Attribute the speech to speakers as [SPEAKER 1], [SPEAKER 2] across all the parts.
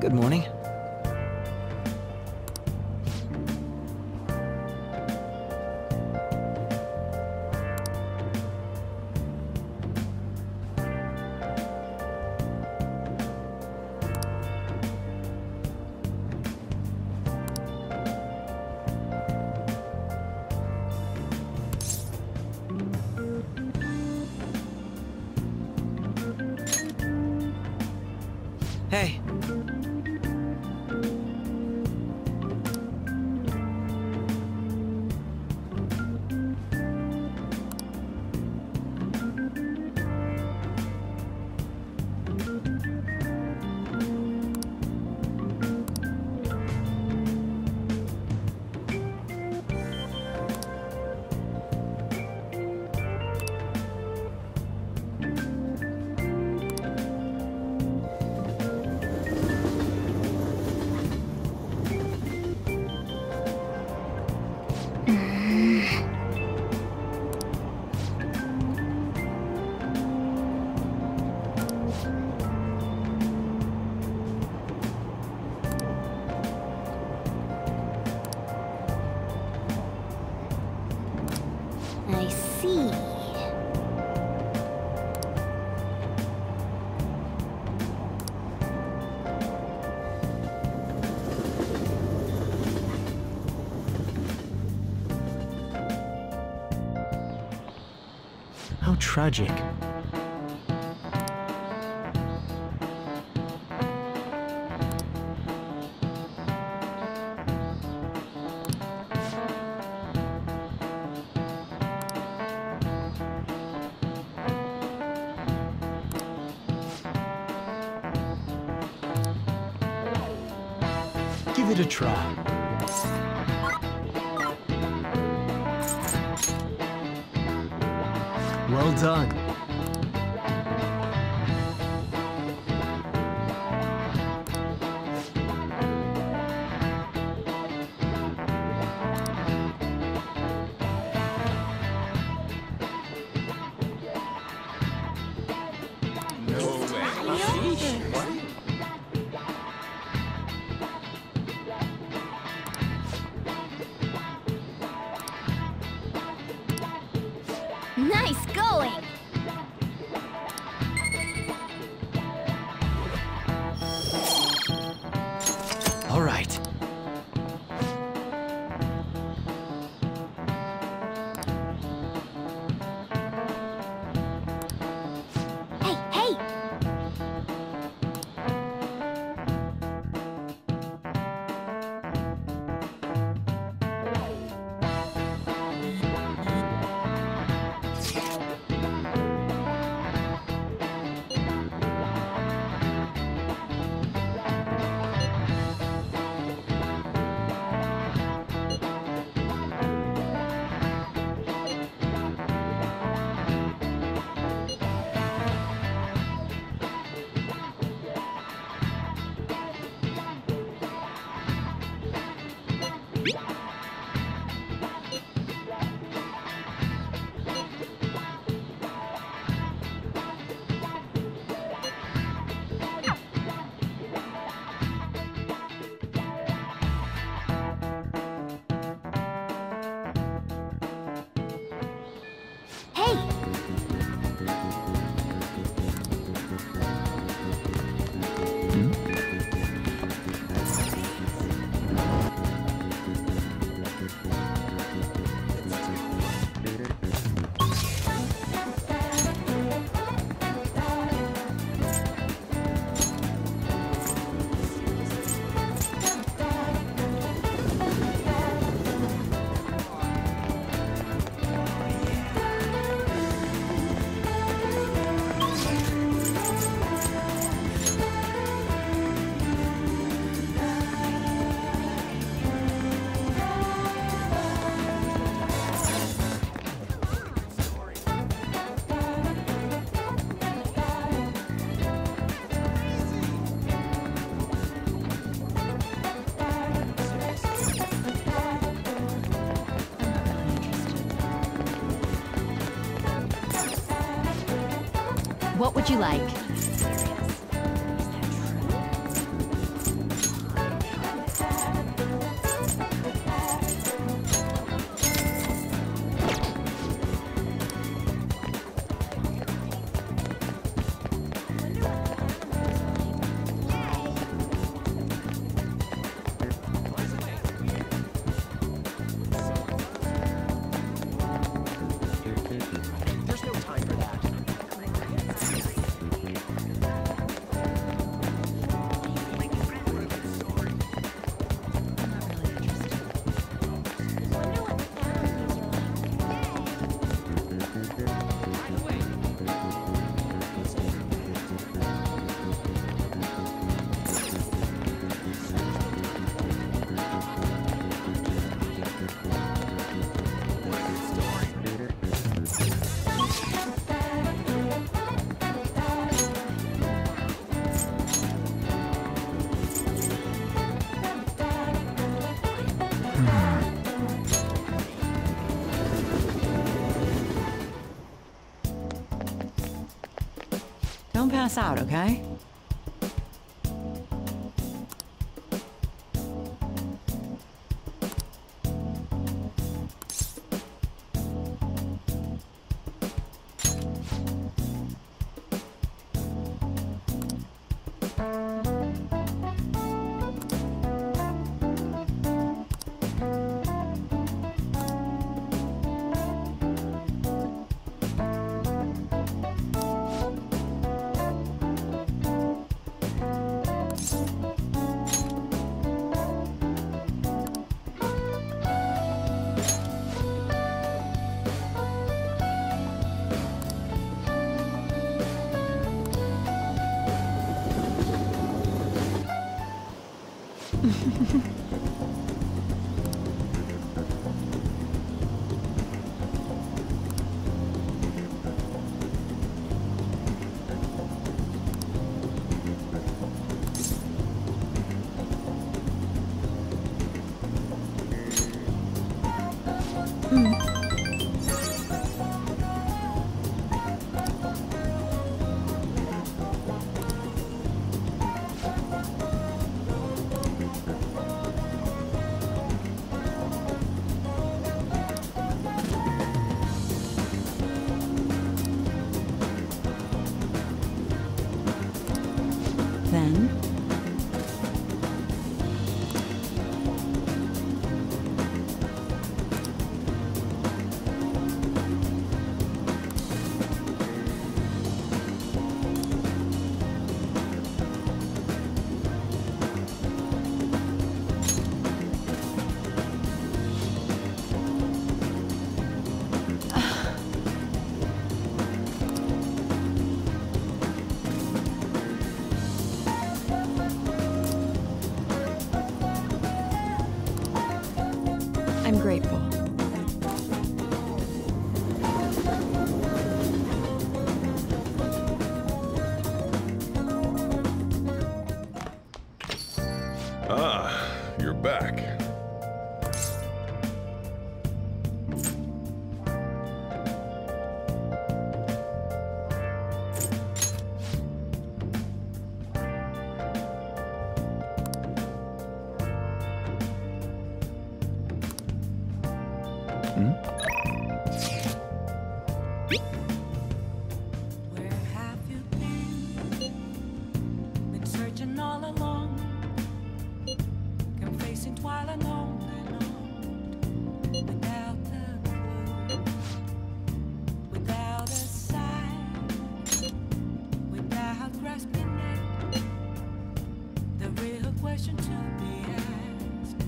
[SPEAKER 1] Good morning. Hey.
[SPEAKER 2] I see.
[SPEAKER 1] How tragic. Give it a try. Well done.
[SPEAKER 2] Nice going!
[SPEAKER 1] All right.
[SPEAKER 2] Hey, hey! What would you like?
[SPEAKER 1] There's no time for that.
[SPEAKER 3] Don't pass out, okay? Then I'm grateful.
[SPEAKER 4] Ah, you're back. Where have you been? Been searching all along, confessing while alone and on, without a clue, without a sign, without grasping it. The real question to be asked: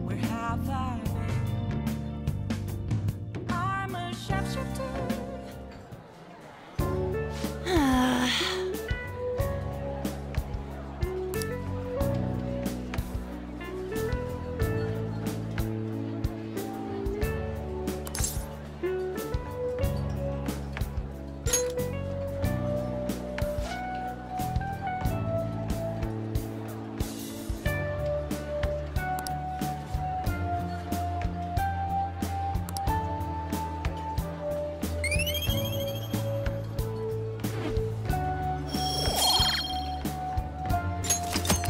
[SPEAKER 4] where have I been? I'm a sharpshooter.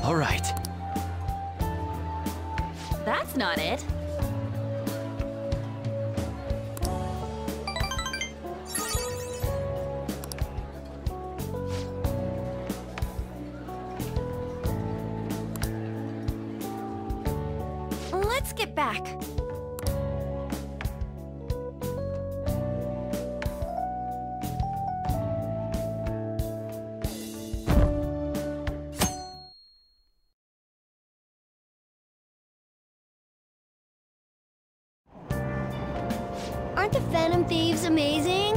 [SPEAKER 1] All right.
[SPEAKER 2] That's not it. Let's get back. Aren't the Phantom Thieves amazing?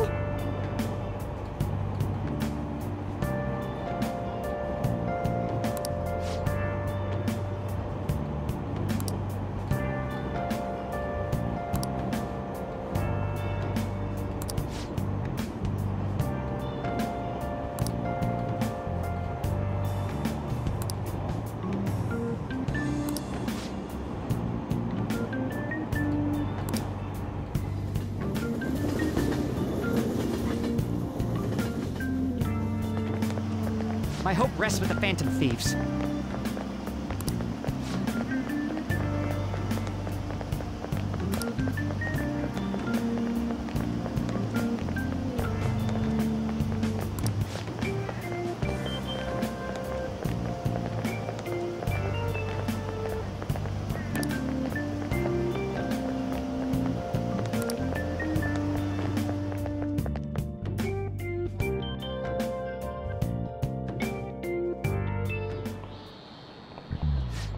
[SPEAKER 5] My hope rests with the Phantom Thieves.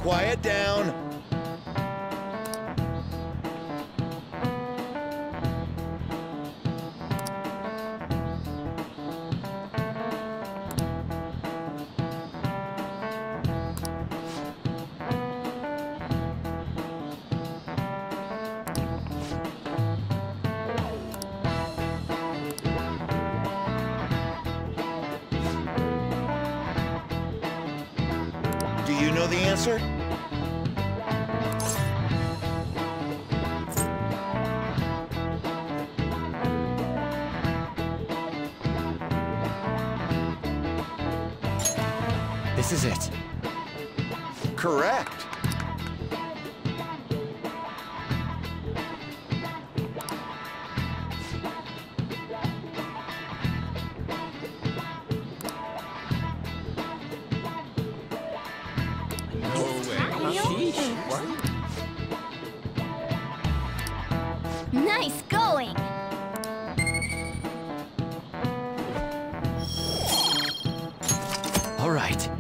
[SPEAKER 6] Quiet down. Do you know the answer?
[SPEAKER 5] This is it.
[SPEAKER 6] Correct.
[SPEAKER 2] Nice going!
[SPEAKER 1] All right.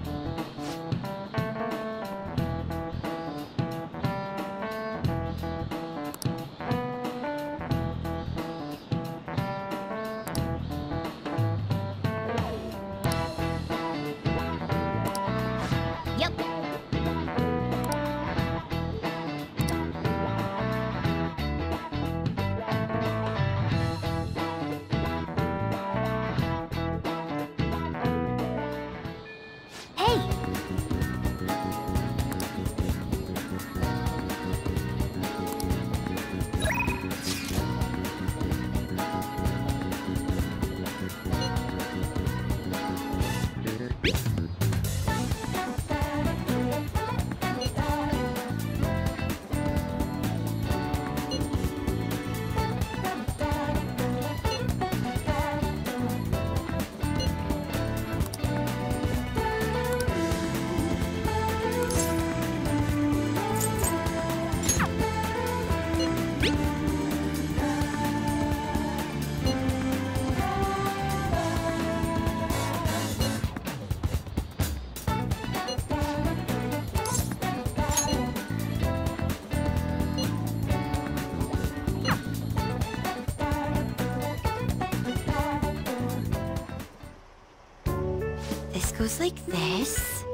[SPEAKER 2] goes like this.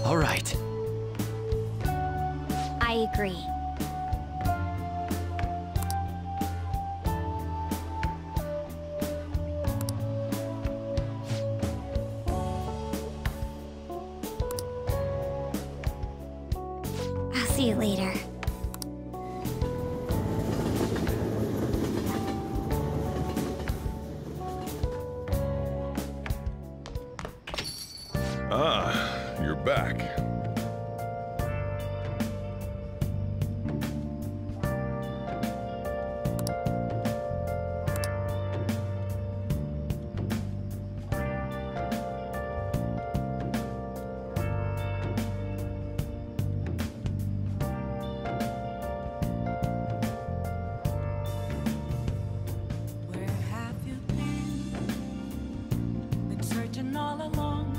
[SPEAKER 5] All right.
[SPEAKER 2] I agree. I'll see you later.
[SPEAKER 7] Ah, you're back.
[SPEAKER 4] Where have you been? Been searching all along,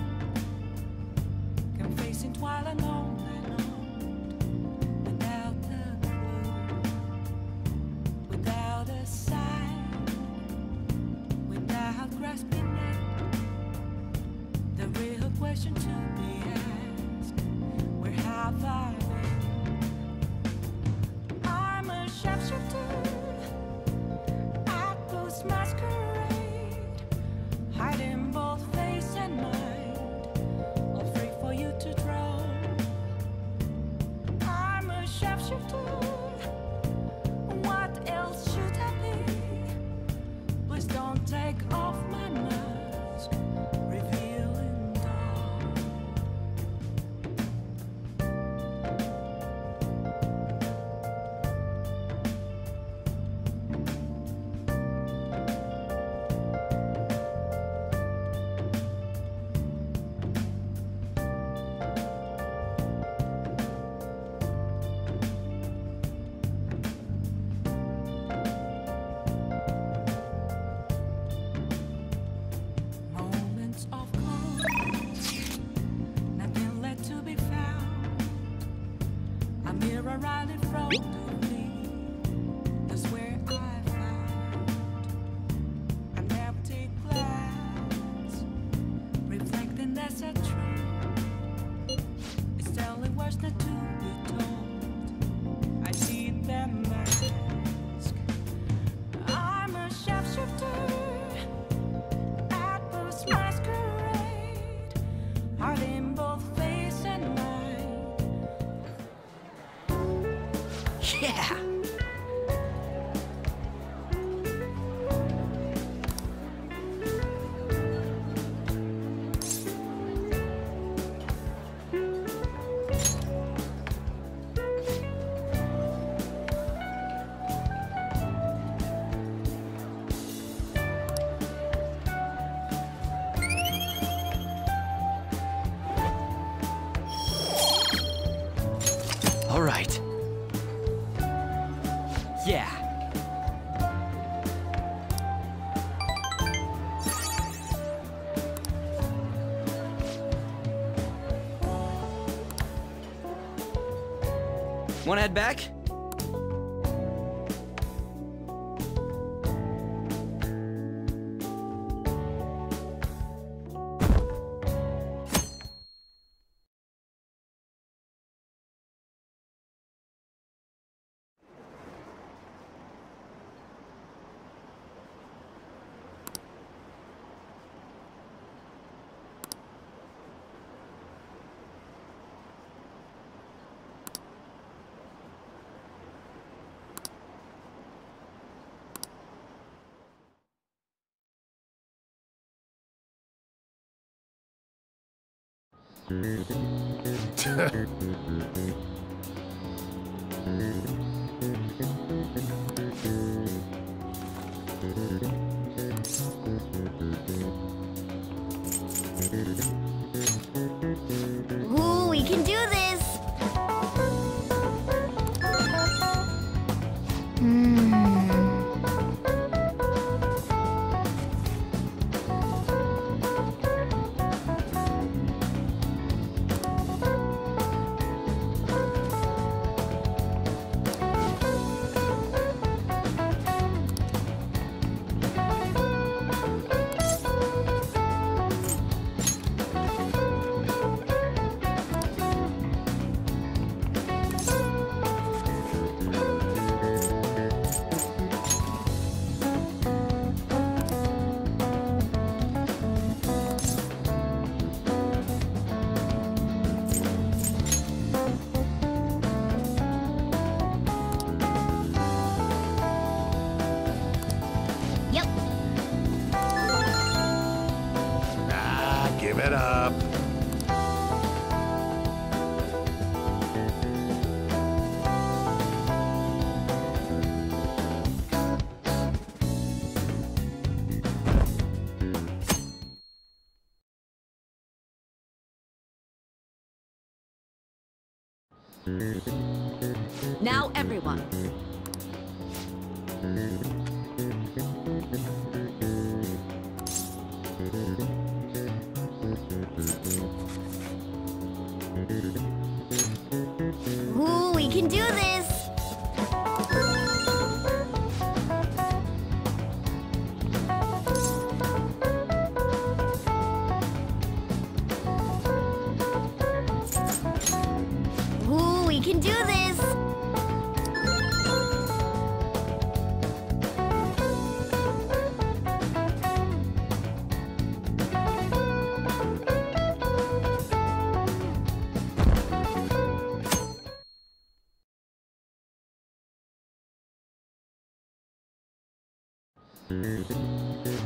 [SPEAKER 4] confessing while alone and on, without a clue, without a sign, without grasping it. The real question to be asked: where have I been? I'm a sharpshooter at Post Masquerade, hiding both face and mind, all free for you to draw. I'm a sharpshooter. What else should I be? Please don't take off my mask, revealing dawn. Moments of calm, nothing left to be found. A mirror right in front of me, that's where I found an empty glass, reflecting that's a truth. It's telling words not to be told. I see them mask. I'm a sharpshooter at Post Masquerade, hiding both face and mind.
[SPEAKER 5] Yeah. All right. Yeah. Wanna head back?
[SPEAKER 2] Ooh, we can do this!
[SPEAKER 7] Get up.
[SPEAKER 8] Now everyone.
[SPEAKER 2] Ooh, we can do this! Ooh, we can do this!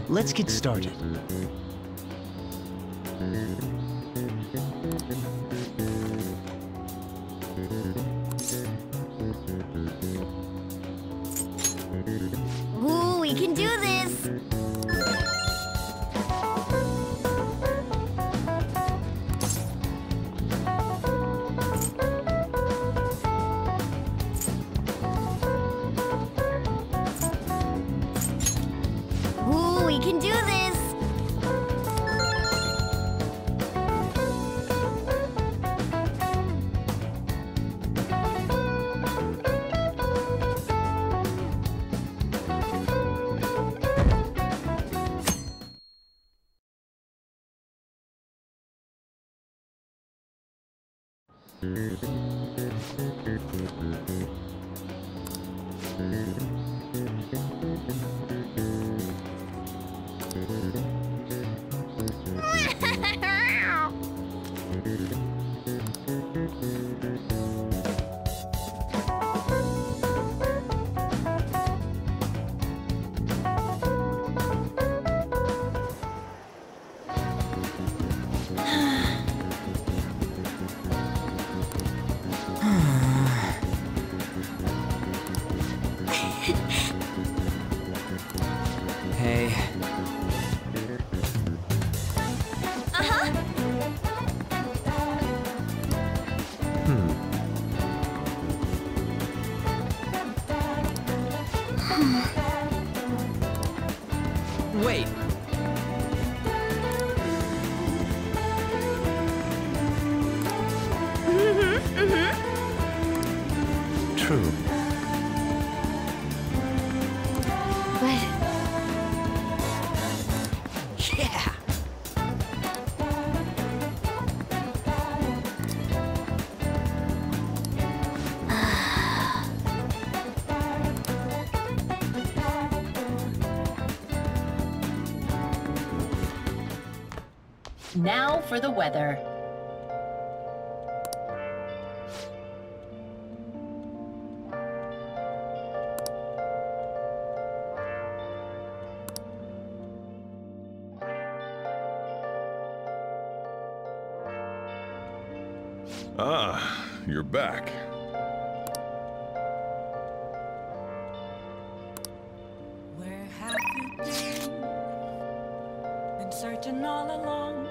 [SPEAKER 5] Let's get started.
[SPEAKER 2] Ooh, we can do this! Ooh, we can do this!
[SPEAKER 5] Hey. Wait. True.
[SPEAKER 2] But
[SPEAKER 5] Yeah.
[SPEAKER 8] Now for the weather.
[SPEAKER 7] Ah, you're back.
[SPEAKER 4] Where have you been searching all along,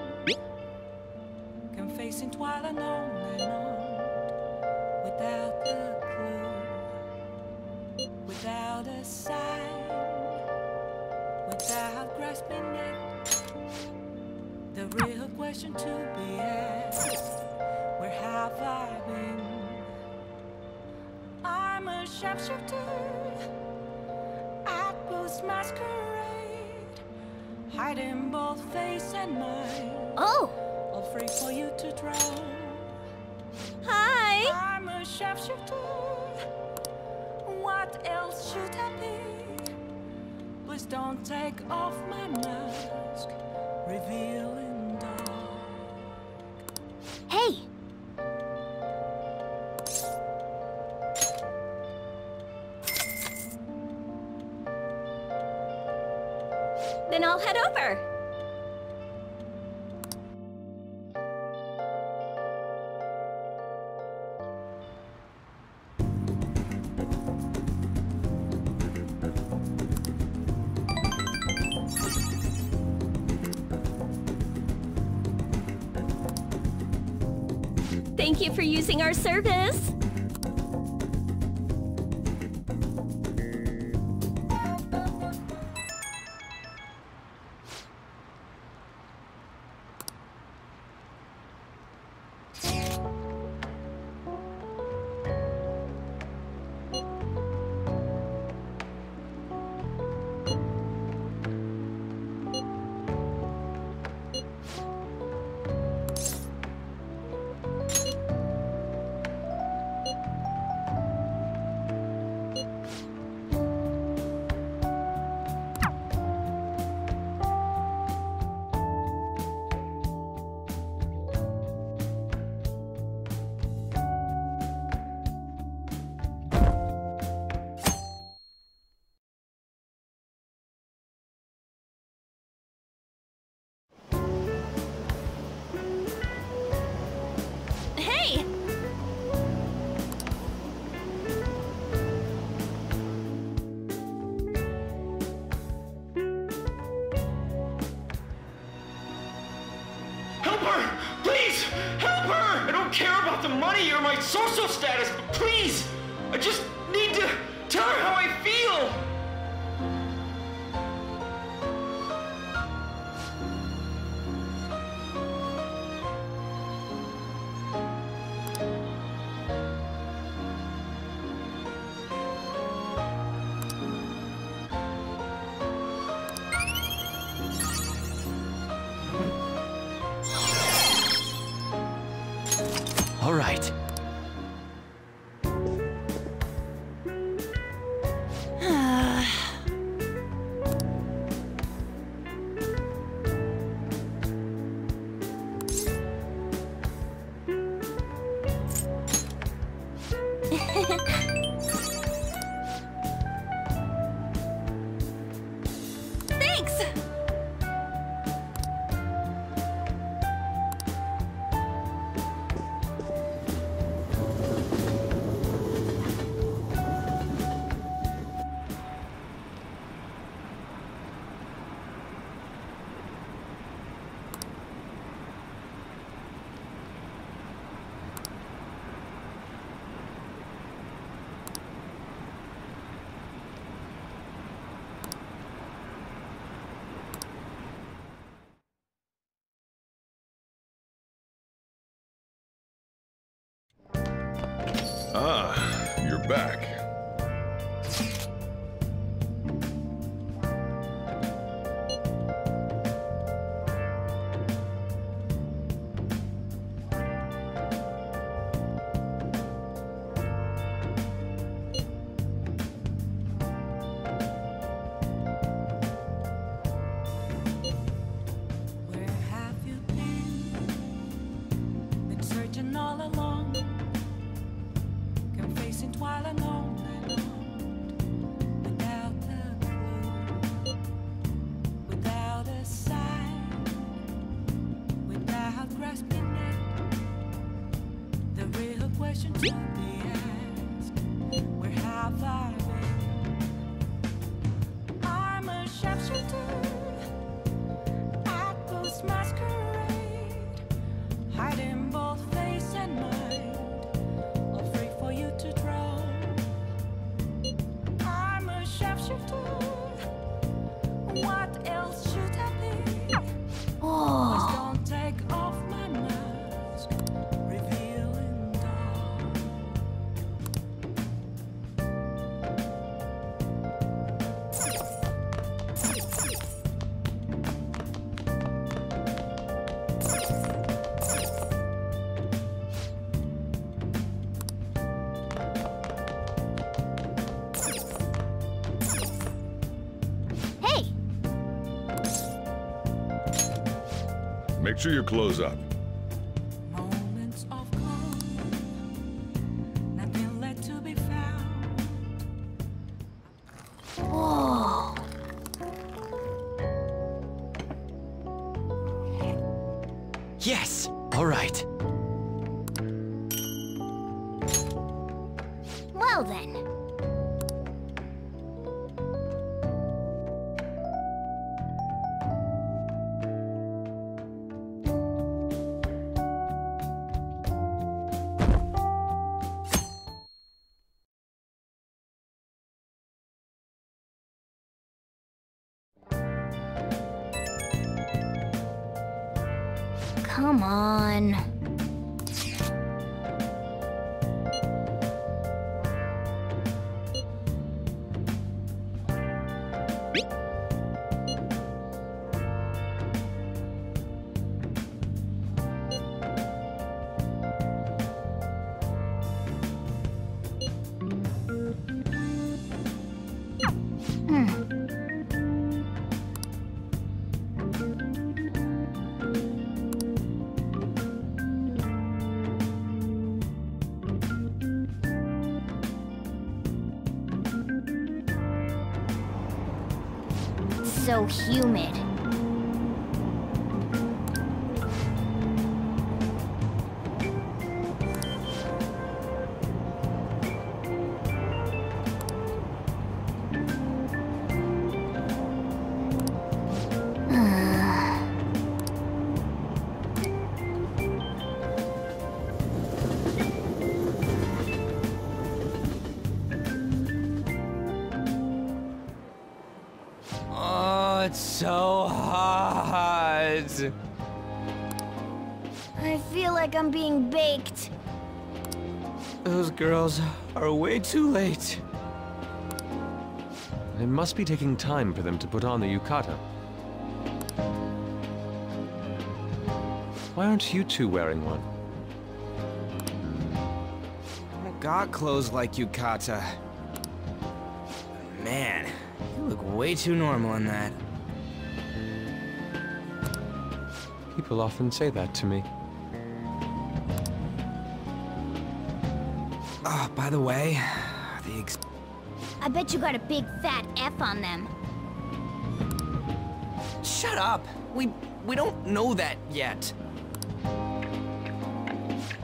[SPEAKER 4] confessing while and on without a clue, without a sign, without grasping it. The real question to be asked: where have I been? I'm a sharpshooter at post masquerade, hiding both face and mind,
[SPEAKER 2] oh,
[SPEAKER 4] all free for you to draw.
[SPEAKER 2] hi!
[SPEAKER 4] I'm a sharpshooter. What else should I be? Please don't take off my mask, revealing dark.
[SPEAKER 2] Hey! Then I'll head over. Thank you for using our service. Hey!
[SPEAKER 9] Help her! Please! Help her! I don't care about the money or my social status, but please! I just need to tell her how I feel!
[SPEAKER 5] All right.
[SPEAKER 2] Thanks!
[SPEAKER 7] Ah, you're back.
[SPEAKER 4] Where have you been? Been searching all along, confessing while alone, without a clue, without a sign, without grasping it. The real question to be asked: where have I been? I'm a sharpshooter. Ghost masquerade, hiding both face and mind, all free for you to draw. I'm a sharpshooter. What else should I be? Please don't take off my mask, revealing dawn.
[SPEAKER 2] Hey!
[SPEAKER 7] Make sure you close up.
[SPEAKER 4] Moments of calm, nothing left to be found.
[SPEAKER 2] Whoa!
[SPEAKER 5] Yes. All right.
[SPEAKER 2] Well then. come on. So humid.
[SPEAKER 5] It's so hot.
[SPEAKER 2] I feel like I'm being baked.
[SPEAKER 5] Those girls are way too late. It must be taking time for them to put on the yukata. Why aren't you two wearing one?
[SPEAKER 10] I got clothes like yukata. Man, you look way too normal in that.
[SPEAKER 5] People often say that to me.
[SPEAKER 10] Oh, by the way,
[SPEAKER 2] I bet you got a big fat F on them.
[SPEAKER 10] Shut up! We don't know that yet.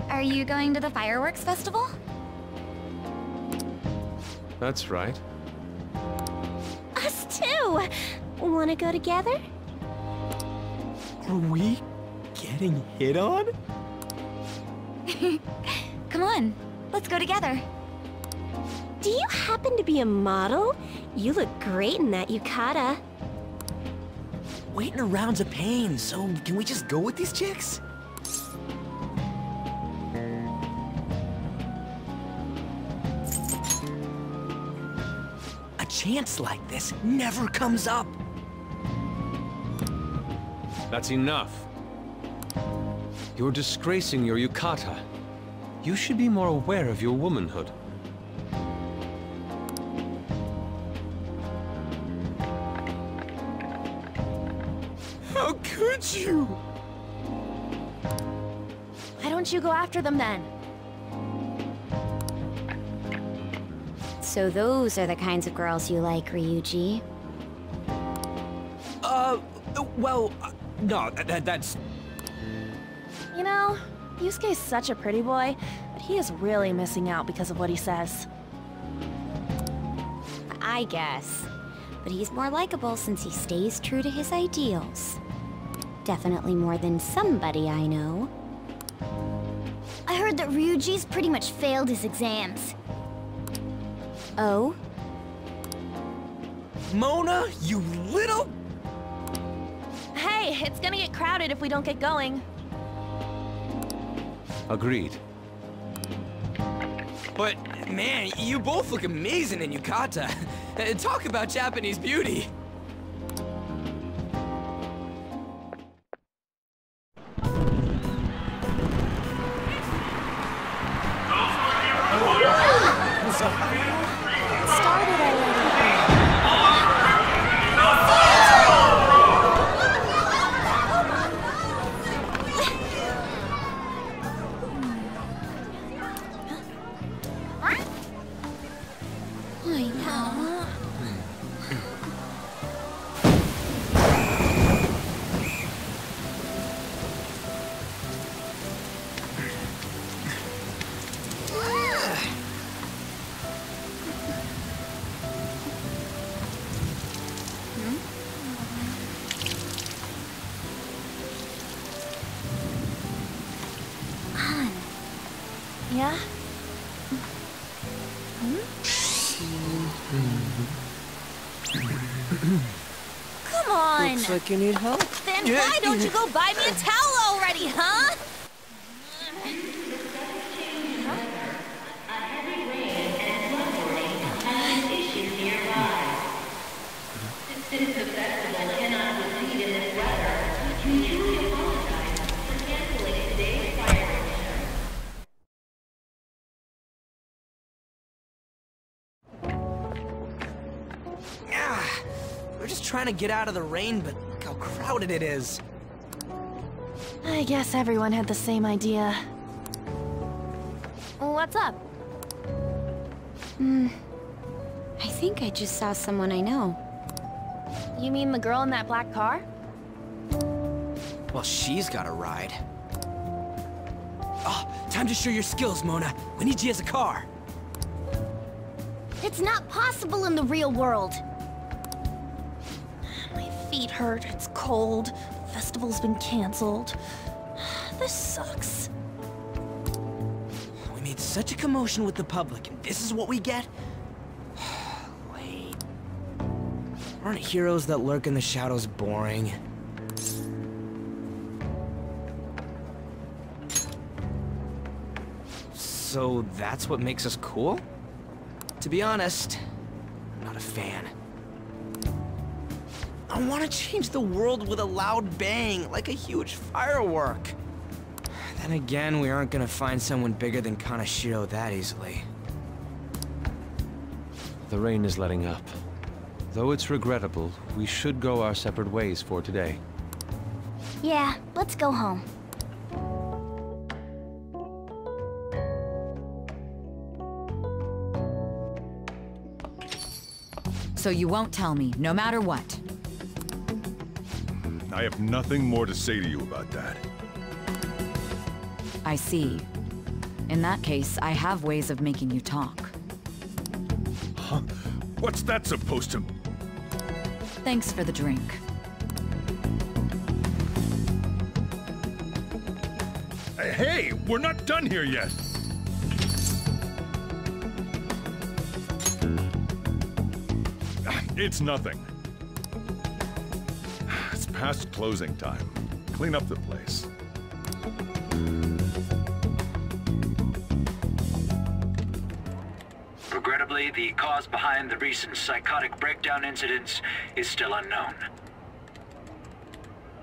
[SPEAKER 2] Are you going to the fireworks festival?
[SPEAKER 5] That's right.
[SPEAKER 2] Us too! Wanna go together?
[SPEAKER 10] Are we getting hit on?
[SPEAKER 2] Come on, let's go together. Do you happen to be a model? You look great in that yukata.
[SPEAKER 10] Waiting around's a pain, so can we just go with these chicks? A chance like this never comes up.
[SPEAKER 5] That's enough. You're disgracing your yukata. You should be more aware of your womanhood.
[SPEAKER 10] How could you?
[SPEAKER 2] Why don't you go after them then? So those are the kinds of girls you like, Ryuji?
[SPEAKER 10] Well, no, that's...
[SPEAKER 11] You know, Yusuke's such a pretty boy, but he is really missing out because of what he says.
[SPEAKER 2] I guess. But he's more likable since he stays true to his ideals. Definitely more than somebody I know. I heard that Ryuji's pretty much failed his exams. Oh?
[SPEAKER 10] Mona, you little...
[SPEAKER 11] Hey, it's gonna get crowded if we don't get going.
[SPEAKER 5] Agreed.
[SPEAKER 10] But, man, you both look amazing in yukata. Talk about Japanese beauty.
[SPEAKER 11] Yeah?
[SPEAKER 2] Come on!
[SPEAKER 10] Looks like you need help.
[SPEAKER 2] Then why don't you go buy me a towel already? already, huh?
[SPEAKER 12] Since the festival cannot proceed in this weather, we truly apologize for canceling today's fireworks show.
[SPEAKER 10] We're just trying to get out of the rain, but look how crowded it is.
[SPEAKER 11] I guess everyone had the same idea. What's up?
[SPEAKER 2] I think I just saw someone I know.
[SPEAKER 11] You mean the girl in that black car?
[SPEAKER 10] Well, she's got a ride. Oh, time to show your skills, Mona. We need you as a car.
[SPEAKER 2] It's not possible in the real world.
[SPEAKER 11] My feet hurt, it's cold. The festival's been canceled. This sucks.
[SPEAKER 10] We made such a commotion with the public, and this is what we get? Wait. Aren't heroes that lurk in the shadows boring? So that's what makes us cool? To be honest, I'm not a fan. I want to change the world with a loud bang, like a huge firework. Then again, we aren't gonna find someone bigger than Kanashiro that easily.
[SPEAKER 5] The rain is letting up. Though it's regrettable, we should go our separate ways for today.
[SPEAKER 2] Yeah, let's go home.
[SPEAKER 13] So you won't tell me, no matter what?
[SPEAKER 7] I have nothing more to say to you about that.
[SPEAKER 13] I see. In that case, I have ways of making you talk.
[SPEAKER 7] Huh? What's that supposed to...
[SPEAKER 13] Thanks for the drink.
[SPEAKER 7] Hey, we're not done here yet! It's nothing. It's past closing time. Clean up the place.
[SPEAKER 14] Regrettably, the cause behind the recent psychotic breakdown incidents is still unknown.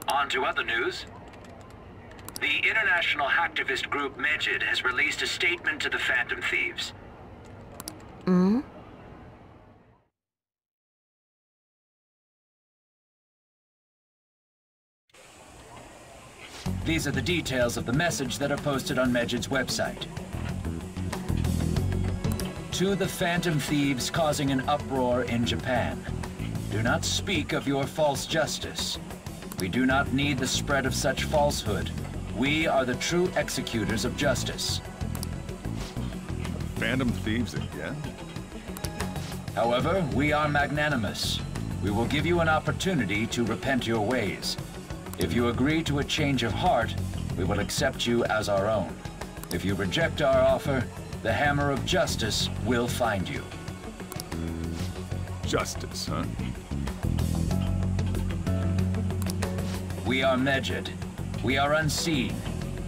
[SPEAKER 14] On to other news. The international hacktivist group Mejid has released a statement to the Phantom Thieves. These are the details of the message that are posted on Mejid's website. To the Phantom Thieves causing an uproar in Japan. Do not speak of your false justice. We do not need the spread of such falsehood. We are the true executors of justice.
[SPEAKER 7] Phantom Thieves again?
[SPEAKER 14] However, we are magnanimous. We will give you an opportunity to repent your ways. If you agree to a change of heart, we will accept you as our own. If you reject our offer, the hammer of justice will find you.
[SPEAKER 7] Justice, huh?
[SPEAKER 14] We are Mejid. We are unseen.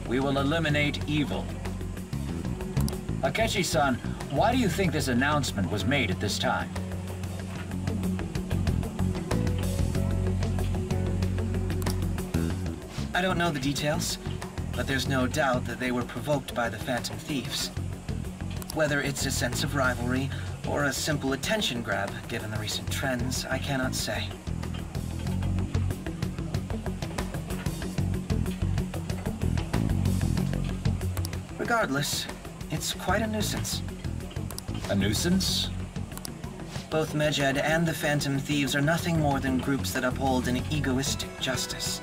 [SPEAKER 14] We will eliminate evil. Akechi-san, why do you think this announcement was made at this time?
[SPEAKER 15] I don't know the details, but there's no doubt that they were provoked by the Phantom Thieves. Whether it's a sense of rivalry or a simple attention grab, given the recent trends, I cannot say. Regardless, it's quite a nuisance.
[SPEAKER 14] A nuisance?
[SPEAKER 15] Both Mejid and the Phantom Thieves are nothing more than groups that uphold an egoistic justice.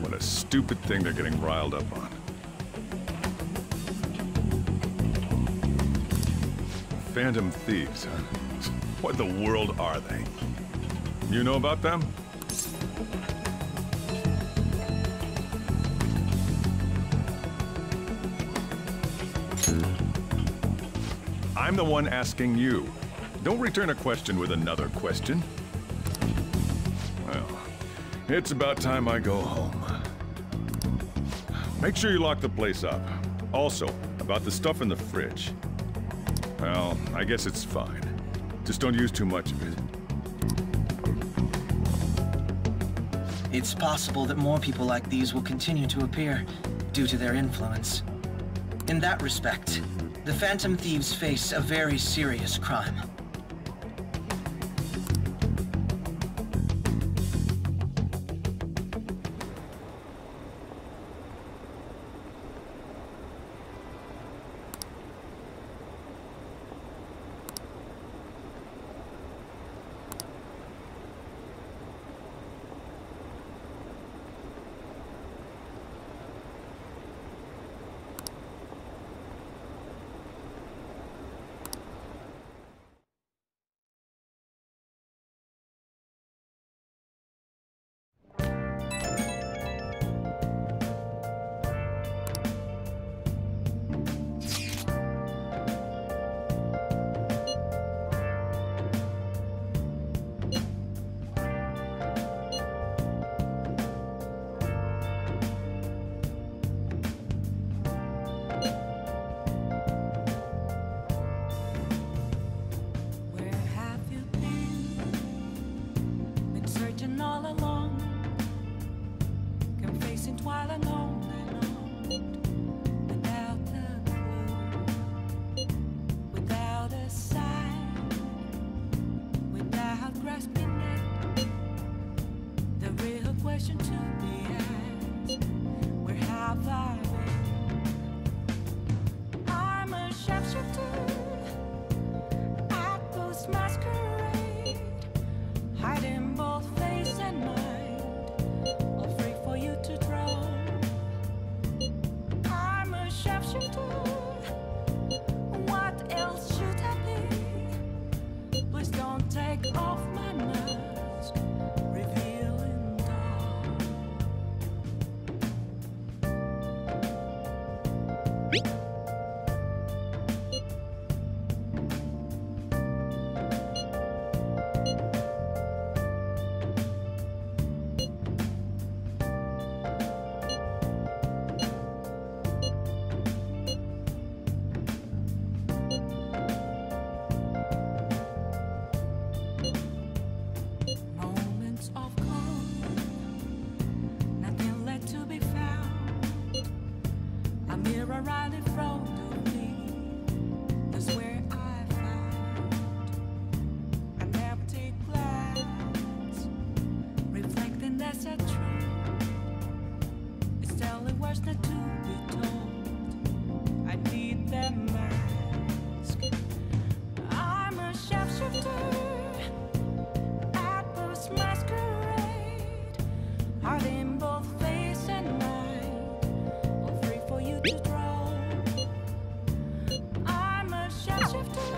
[SPEAKER 7] What a stupid thing they're getting riled up on. Phantom Thieves, huh? What in the world are they? You know about them? I'm the one asking you. Don't return a question with another question. Well, It's about time I go home. Make sure you lock the place up. Also, about the stuff in the fridge. Well, I guess it's fine. Just don't use too much of it.
[SPEAKER 15] It's possible that more people like these will continue to appear due to their influence. In that respect, the Phantom Thieves face a very serious crime.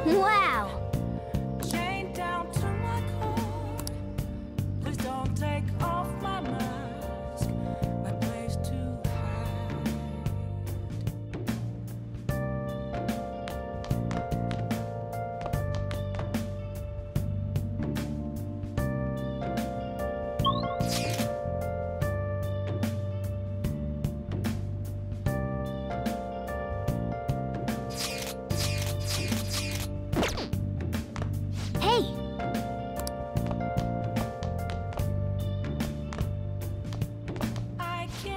[SPEAKER 2] Wow!
[SPEAKER 4] Chained down to my core. Please don't take off my mask. My place to hide.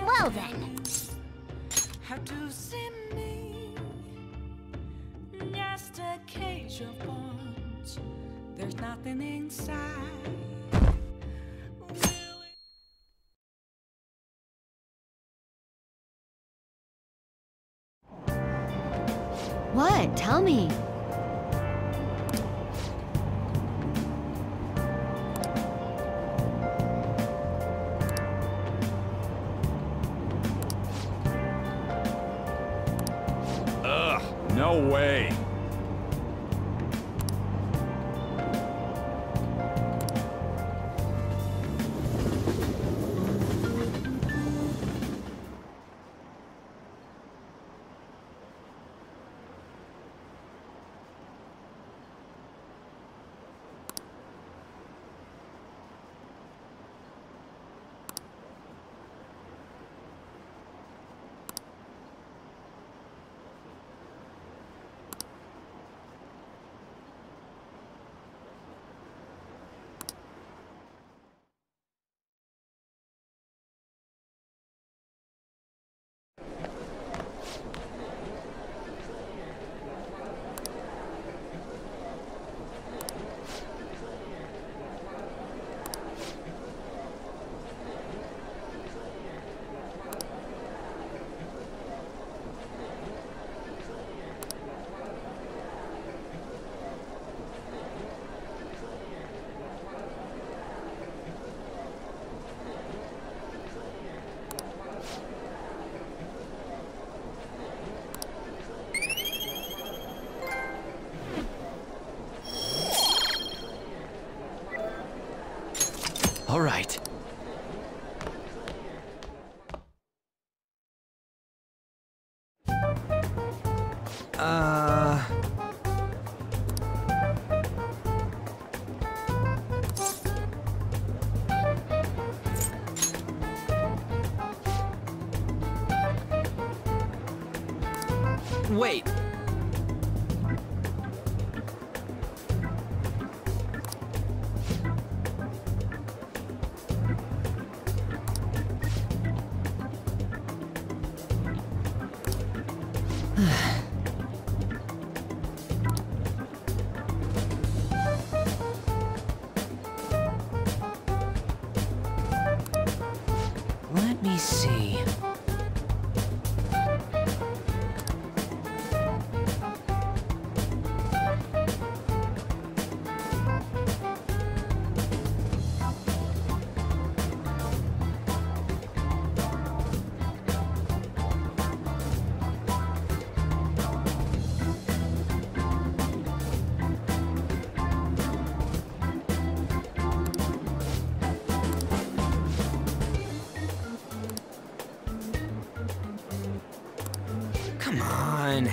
[SPEAKER 2] Well then.
[SPEAKER 4] How to see me? Just a cage of bones. There's nothing inside.
[SPEAKER 13] What? Tell me.
[SPEAKER 7] No way.
[SPEAKER 10] All right. Wait. Let me see. Come on.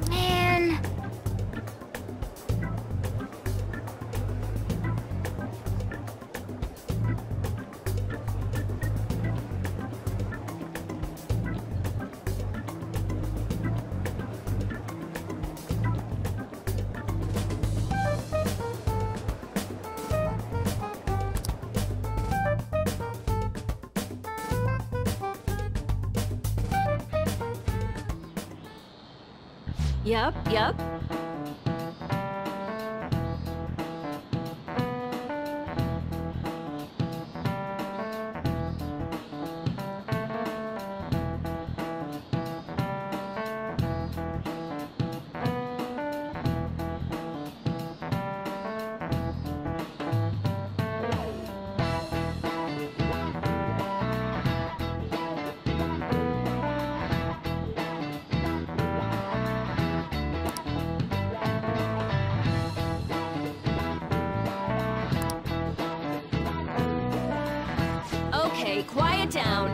[SPEAKER 2] Man.
[SPEAKER 8] Yep. Okay, quiet down.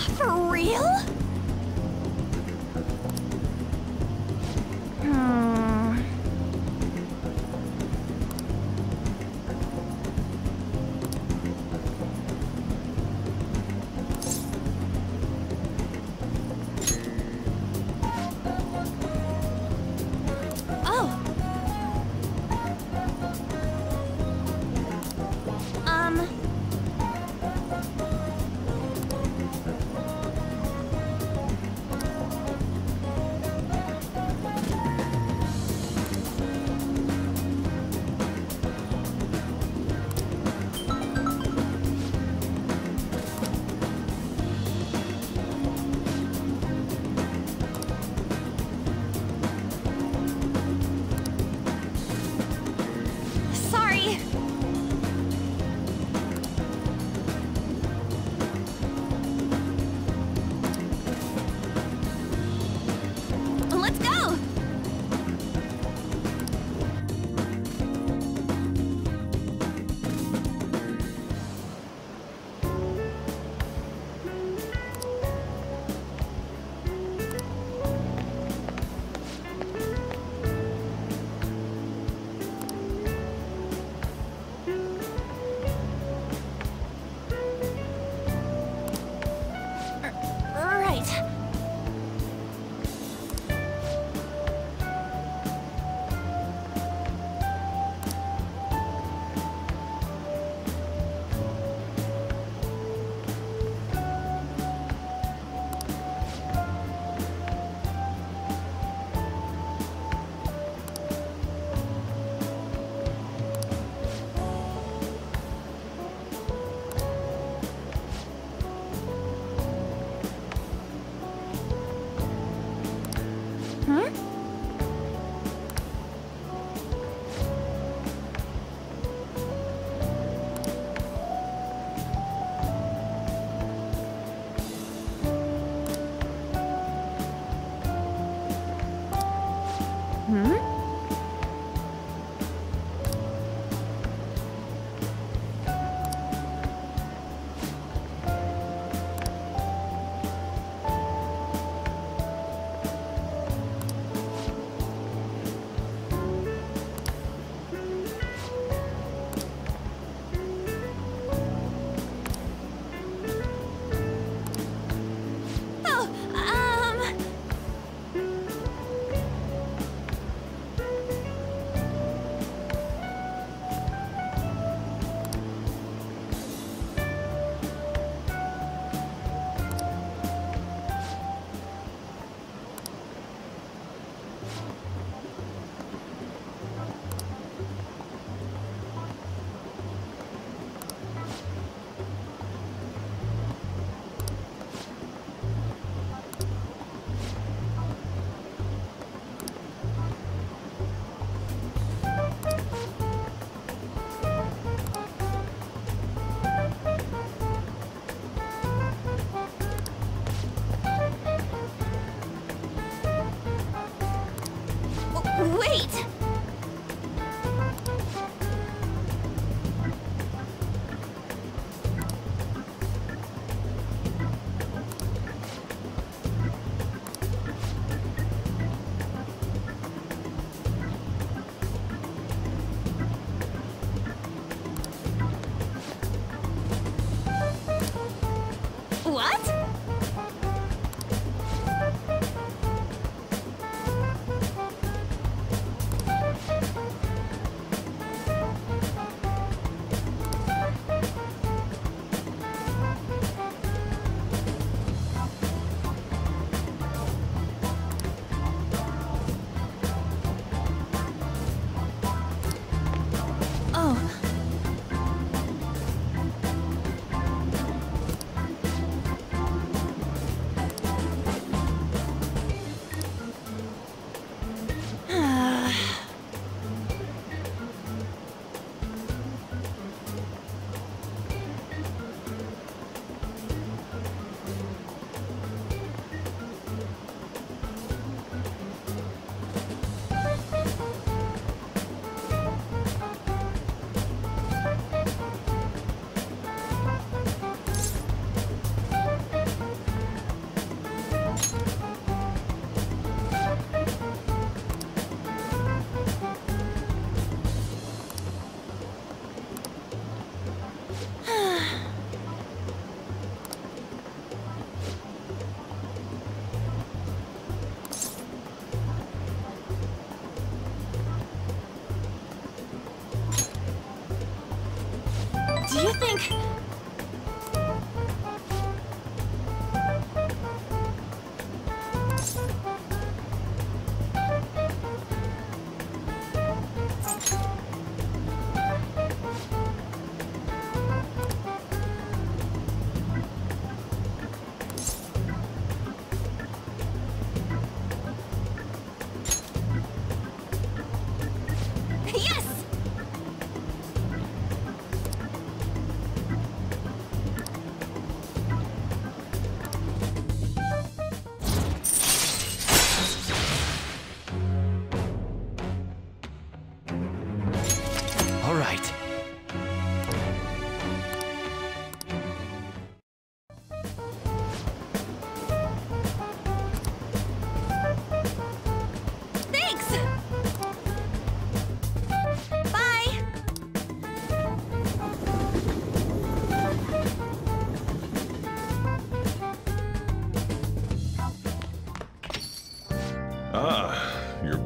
[SPEAKER 2] For real? Wait! What?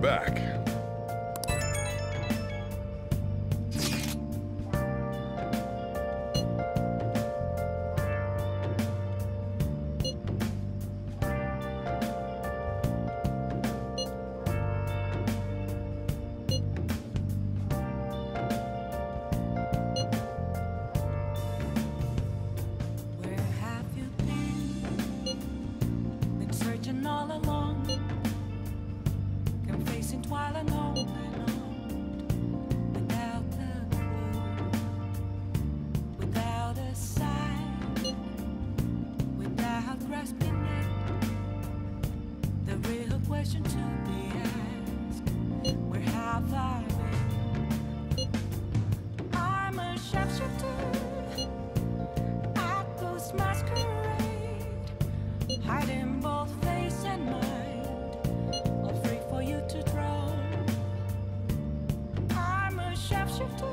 [SPEAKER 7] back.
[SPEAKER 4] Where have you been? Been searching all along, confessing while alone and on, without a clue, without a sign, without grasping it. The real question to be asked: where have I been? I'm a sharpshooter. Ghost masquerade, hiding both face and mind, all free for you to draw. I'm a sharpshooter.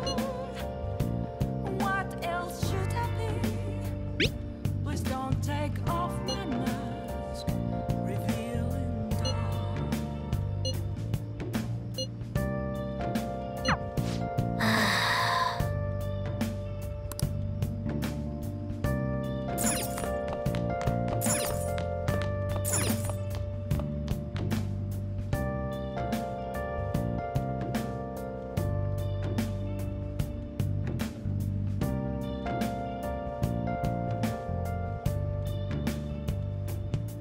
[SPEAKER 4] What else should I be? Please don't take off my mask, revealing dawn.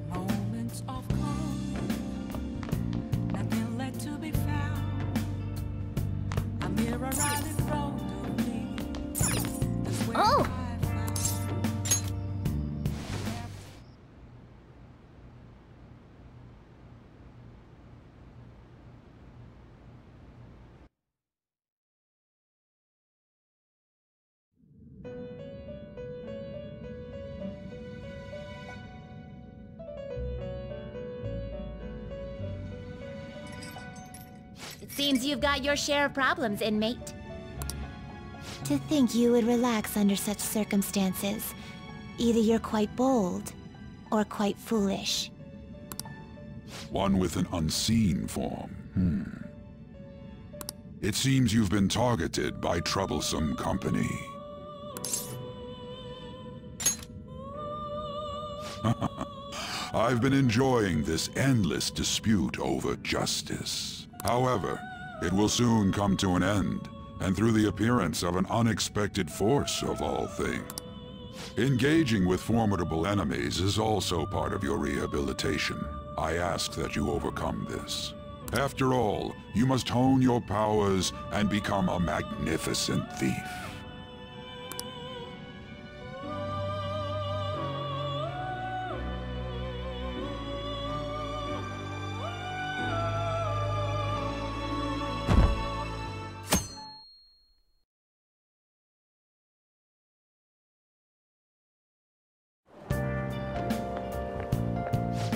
[SPEAKER 4] Moments of calm, nothing left to be found. A mirror right in front of me. That's where
[SPEAKER 2] Oh!
[SPEAKER 4] I found.
[SPEAKER 2] It seems you've got your share of problems, inmate. To think you would relax under such circumstances. Either you're quite bold, or quite foolish.
[SPEAKER 16] One with an unseen form. It seems you've been targeted by troublesome company. I've been enjoying this endless dispute over justice. However, it will soon come to an end, and through the appearance of an unexpected force of all things. Engaging with formidable enemies is also part of your rehabilitation. I ask that you overcome this. After all, you must hone your powers and become a magnificent thief.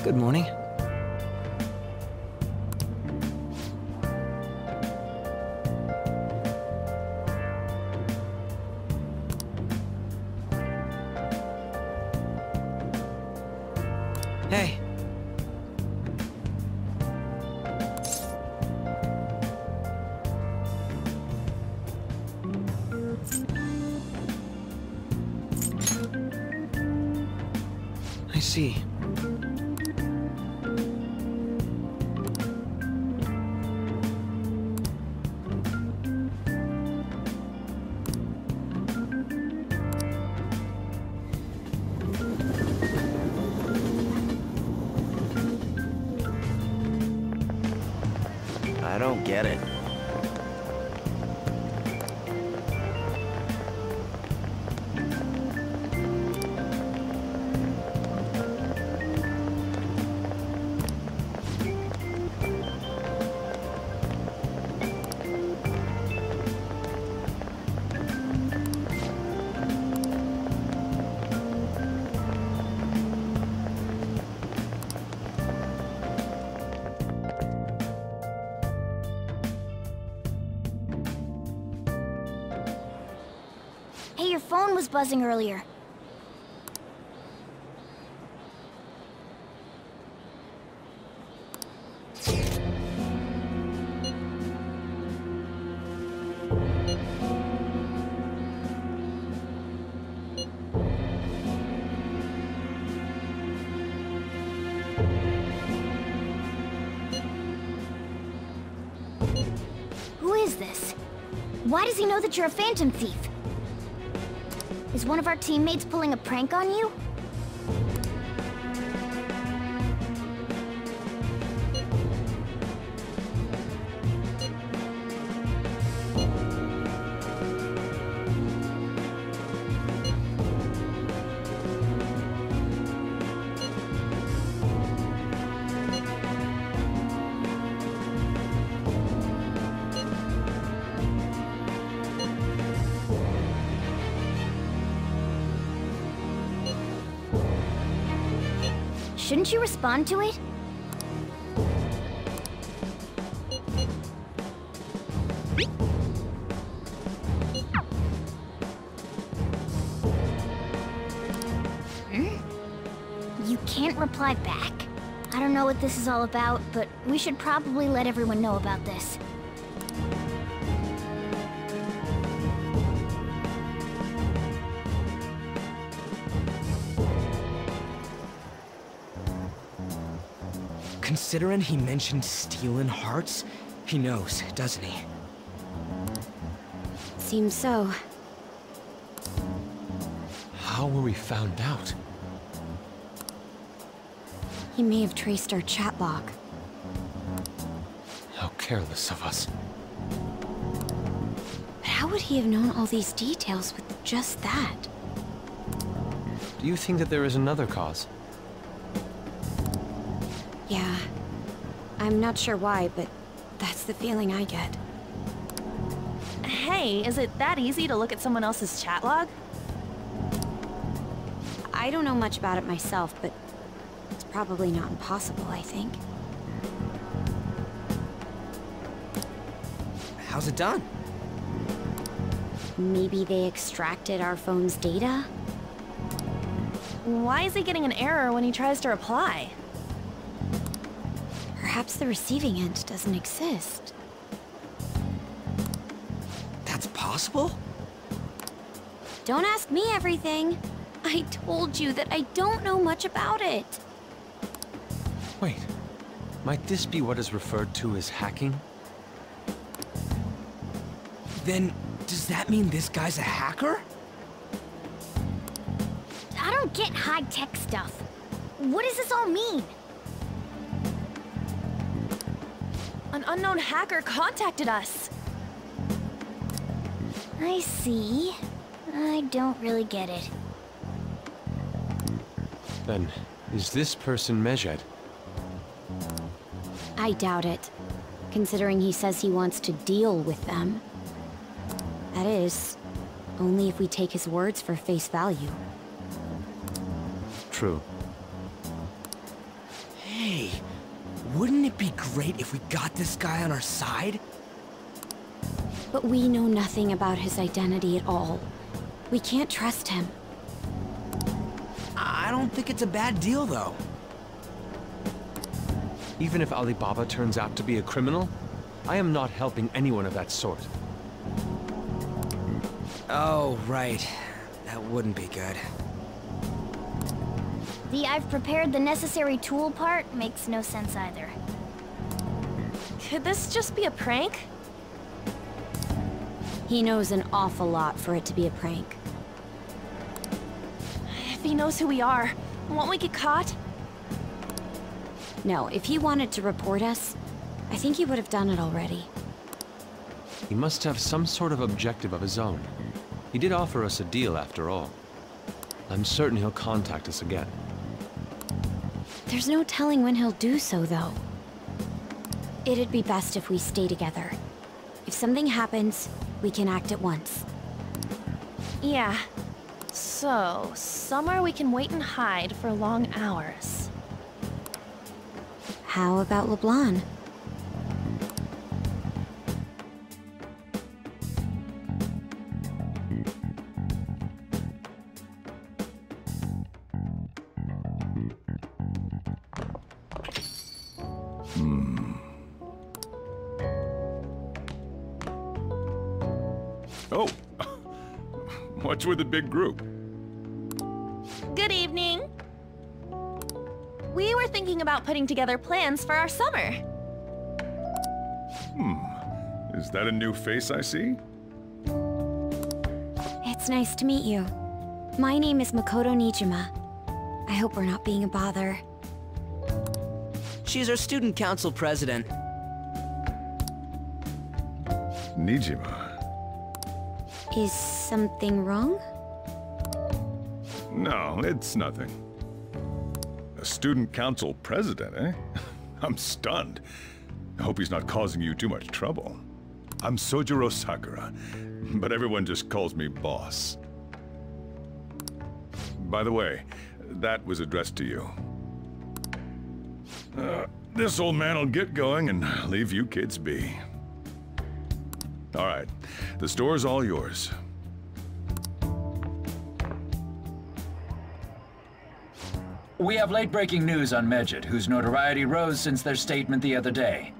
[SPEAKER 10] Good morning. Hey. I see.
[SPEAKER 6] I don't get it.
[SPEAKER 2] Hey, your phone was buzzing earlier. Why does he know that you're a phantom thief? Is one of our teammates pulling a prank on you? Shouldn't you respond to it? You can't reply back. I don't know what this is all about, but we should probably let everyone know about this.
[SPEAKER 10] Considering he mentioned stealing hearts, he knows, doesn't he?
[SPEAKER 2] Seems so.
[SPEAKER 5] How were we found out?
[SPEAKER 2] He may have traced our chat log.
[SPEAKER 5] How careless of us.
[SPEAKER 2] But how would he have known all these details with just that?
[SPEAKER 5] Do you think that there is another cause?
[SPEAKER 2] Yeah. I'm not sure why, but that's the feeling I get.
[SPEAKER 11] Hey, is it that easy to look at someone else's chat log?
[SPEAKER 2] I don't know much about it myself, but it's probably not impossible, I think.
[SPEAKER 10] How's it done?
[SPEAKER 2] Maybe they extracted our phone's data?
[SPEAKER 11] Why is he getting an error when he tries to reply?
[SPEAKER 2] Perhaps the receiving end doesn't exist.
[SPEAKER 10] That's possible?
[SPEAKER 2] Don't ask me everything. I told you that I don't know much about it.
[SPEAKER 5] Wait, might this be what is referred to as hacking?
[SPEAKER 10] Then, does that mean this guy's a hacker?
[SPEAKER 2] I don't get high-tech stuff. What does this all mean?
[SPEAKER 11] An unknown hacker contacted us.
[SPEAKER 2] I see. I don't really get it.
[SPEAKER 5] Then, is this person Mejed?
[SPEAKER 2] I doubt it, considering he says he wants to deal with them. That is, only if we take his words for face value.
[SPEAKER 5] True.
[SPEAKER 10] Hey, wouldn't it be great if we got this guy on our side?
[SPEAKER 2] But we know nothing about his identity at all. We can't trust him.
[SPEAKER 10] I don't think it's a bad deal, though.
[SPEAKER 5] Even if Alibaba turns out to be a criminal, I am not helping anyone of that sort.
[SPEAKER 10] Oh, right. That wouldn't be good.
[SPEAKER 2] The "I've prepared the necessary tool" part makes no sense either.
[SPEAKER 11] Could this just be a prank?
[SPEAKER 2] He knows an awful lot for it to be a prank.
[SPEAKER 11] If he knows who we are, won't we get caught?
[SPEAKER 2] No, if he wanted to report us, I think he would have done it already.
[SPEAKER 5] He must have some sort of objective of his own. He did offer us a deal after all. I'm certain he'll contact us again.
[SPEAKER 2] There's no telling when he'll do so, though. It'd be best if we stay together. If something happens, we can act at once.
[SPEAKER 11] Yeah. So, somewhere we can wait and hide for long hours.
[SPEAKER 2] How about LeBlanc?
[SPEAKER 7] Oh, what's with the big group?
[SPEAKER 11] Good evening. We were thinking about putting together plans for our summer.
[SPEAKER 7] Is that a new face I see?
[SPEAKER 2] It's nice to meet you. My name is Makoto Nijima. I hope we're not being a bother.
[SPEAKER 10] She's our student council president.
[SPEAKER 7] Nijima.
[SPEAKER 2] Is something wrong?
[SPEAKER 7] No, it's nothing. A student council president, eh? I'm stunned. I hope he's not causing you too much trouble. I'm Sojiro Sakura, but everyone just calls me boss. By the way, that was addressed to you. This old man will get going and leave you kids be. All right, the store's all yours.
[SPEAKER 14] We have late-breaking news on Medjed, whose notoriety rose since their statement the other day.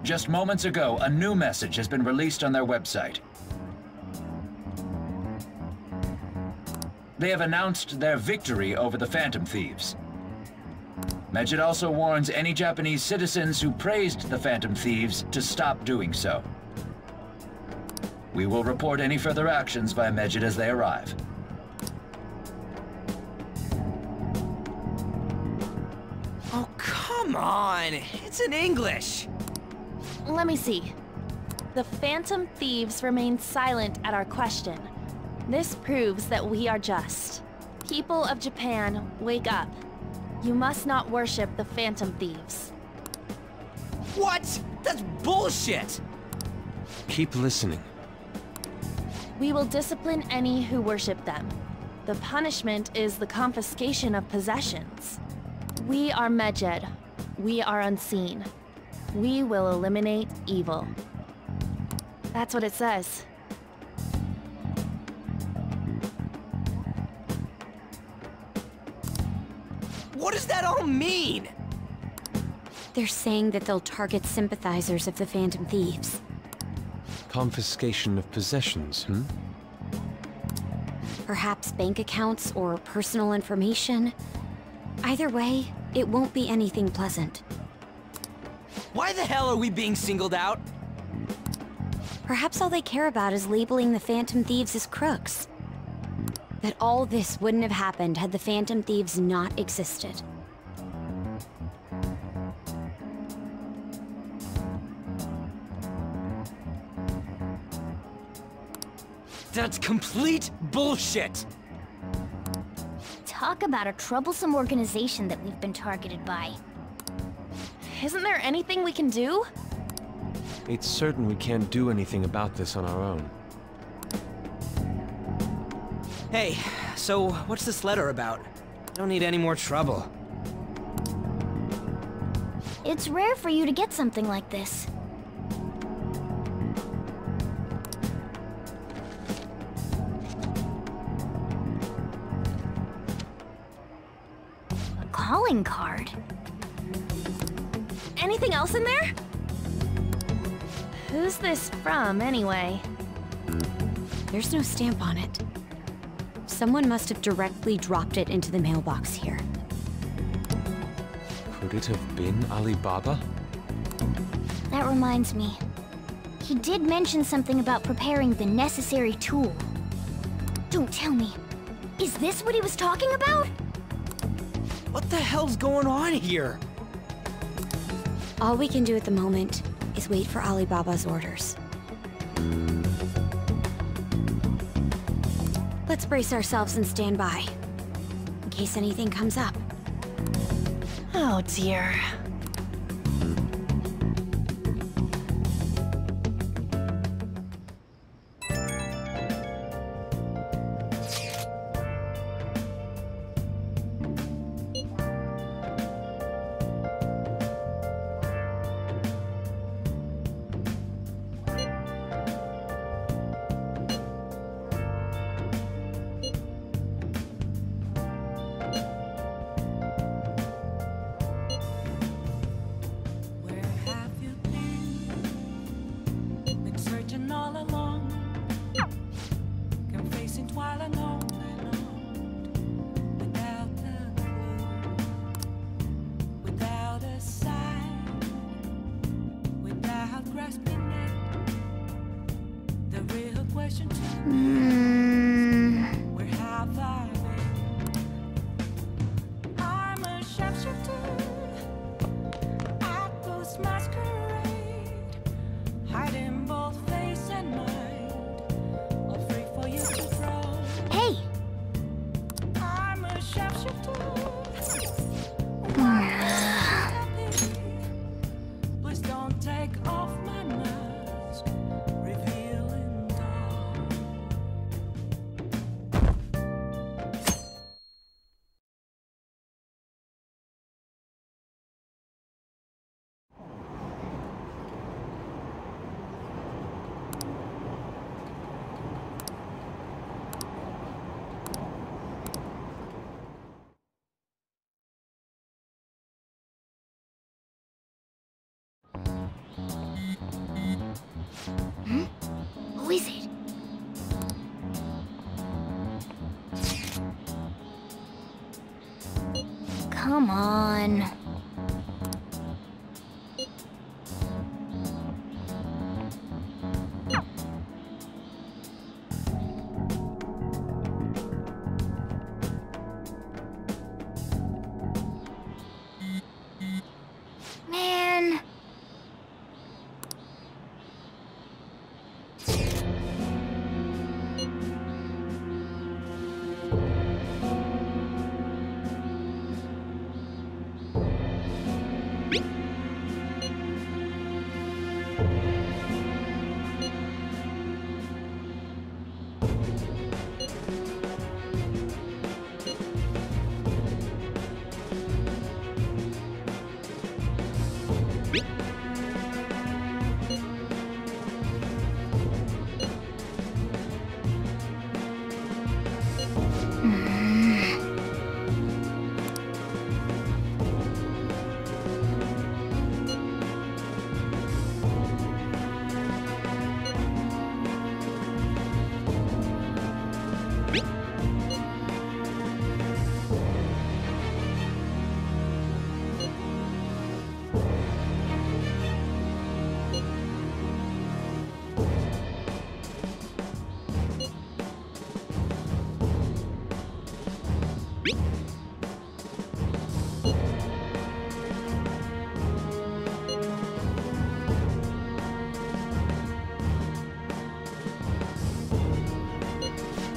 [SPEAKER 14] Just moments ago, a new message has been released on their website. They have announced their victory over the Phantom Thieves. Medjed also warns any Japanese citizens who praised the Phantom Thieves to stop doing so. We will report any further actions by Medjed as they arrive.
[SPEAKER 10] Oh, come on! It's in English!
[SPEAKER 11] Let me see. The Phantom Thieves remain silent at our question. This proves that we are just. People of Japan, wake up. You must not worship the Phantom Thieves.
[SPEAKER 10] What? That's bullshit!
[SPEAKER 5] Keep listening.
[SPEAKER 11] We will discipline any who worship them. The punishment is the confiscation of possessions. We are Medjed. We are unseen. We will eliminate evil. That's what it says.
[SPEAKER 10] What does that all mean?
[SPEAKER 2] They're saying that they'll target sympathizers of the Phantom Thieves.
[SPEAKER 5] Confiscation of possessions,
[SPEAKER 2] Perhaps bank accounts or personal information. Either way, it won't be anything pleasant.
[SPEAKER 10] Why the hell are we being singled out?
[SPEAKER 2] Perhaps all they care about is labeling the Phantom Thieves as crooks. That all this wouldn't have happened had the Phantom Thieves not existed.
[SPEAKER 10] That's complete bullshit!
[SPEAKER 17] Talk about a troublesome organization that we've been targeted by.
[SPEAKER 11] Isn't there anything we can do?
[SPEAKER 5] It's certain we can't do anything about this on our own.
[SPEAKER 10] Hey, so what's this letter about? I don't need any more trouble.
[SPEAKER 17] It's rare for you to get something like this. A calling card?
[SPEAKER 11] Anything else in there? Who's this from, anyway?
[SPEAKER 2] There's no stamp on it. Someone must have directly dropped it into the mailbox here.
[SPEAKER 5] Could it have been Alibaba?
[SPEAKER 17] That reminds me. He did mention something about preparing the necessary tool. Don't tell me. Is this what he was talking about?
[SPEAKER 10] What the hell's going on here?
[SPEAKER 2] All we can do at the moment is wait for Alibaba's orders. Let's brace ourselves and stand by, in case anything comes up.
[SPEAKER 11] Oh dear.
[SPEAKER 4] Please don't take off my mask, revealing dark.
[SPEAKER 17] Who is it? Come on. Man.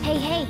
[SPEAKER 17] Hey, hey.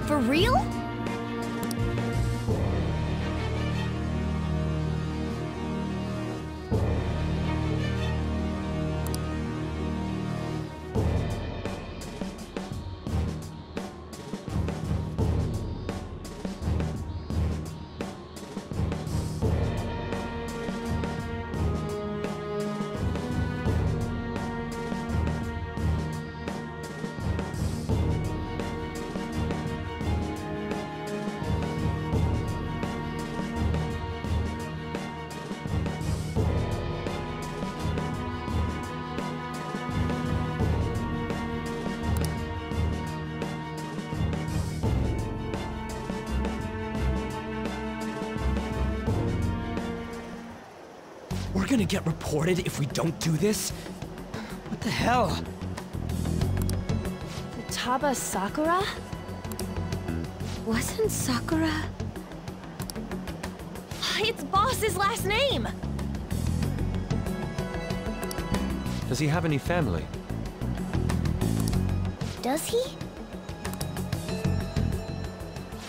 [SPEAKER 17] For real?
[SPEAKER 10] We're gonna get reported if we don't do this? What the hell?
[SPEAKER 11] Taba Sakura?
[SPEAKER 2] Wasn't Sakura...
[SPEAKER 11] It's Boss's last name!
[SPEAKER 5] Does he have any family?
[SPEAKER 17] Does he?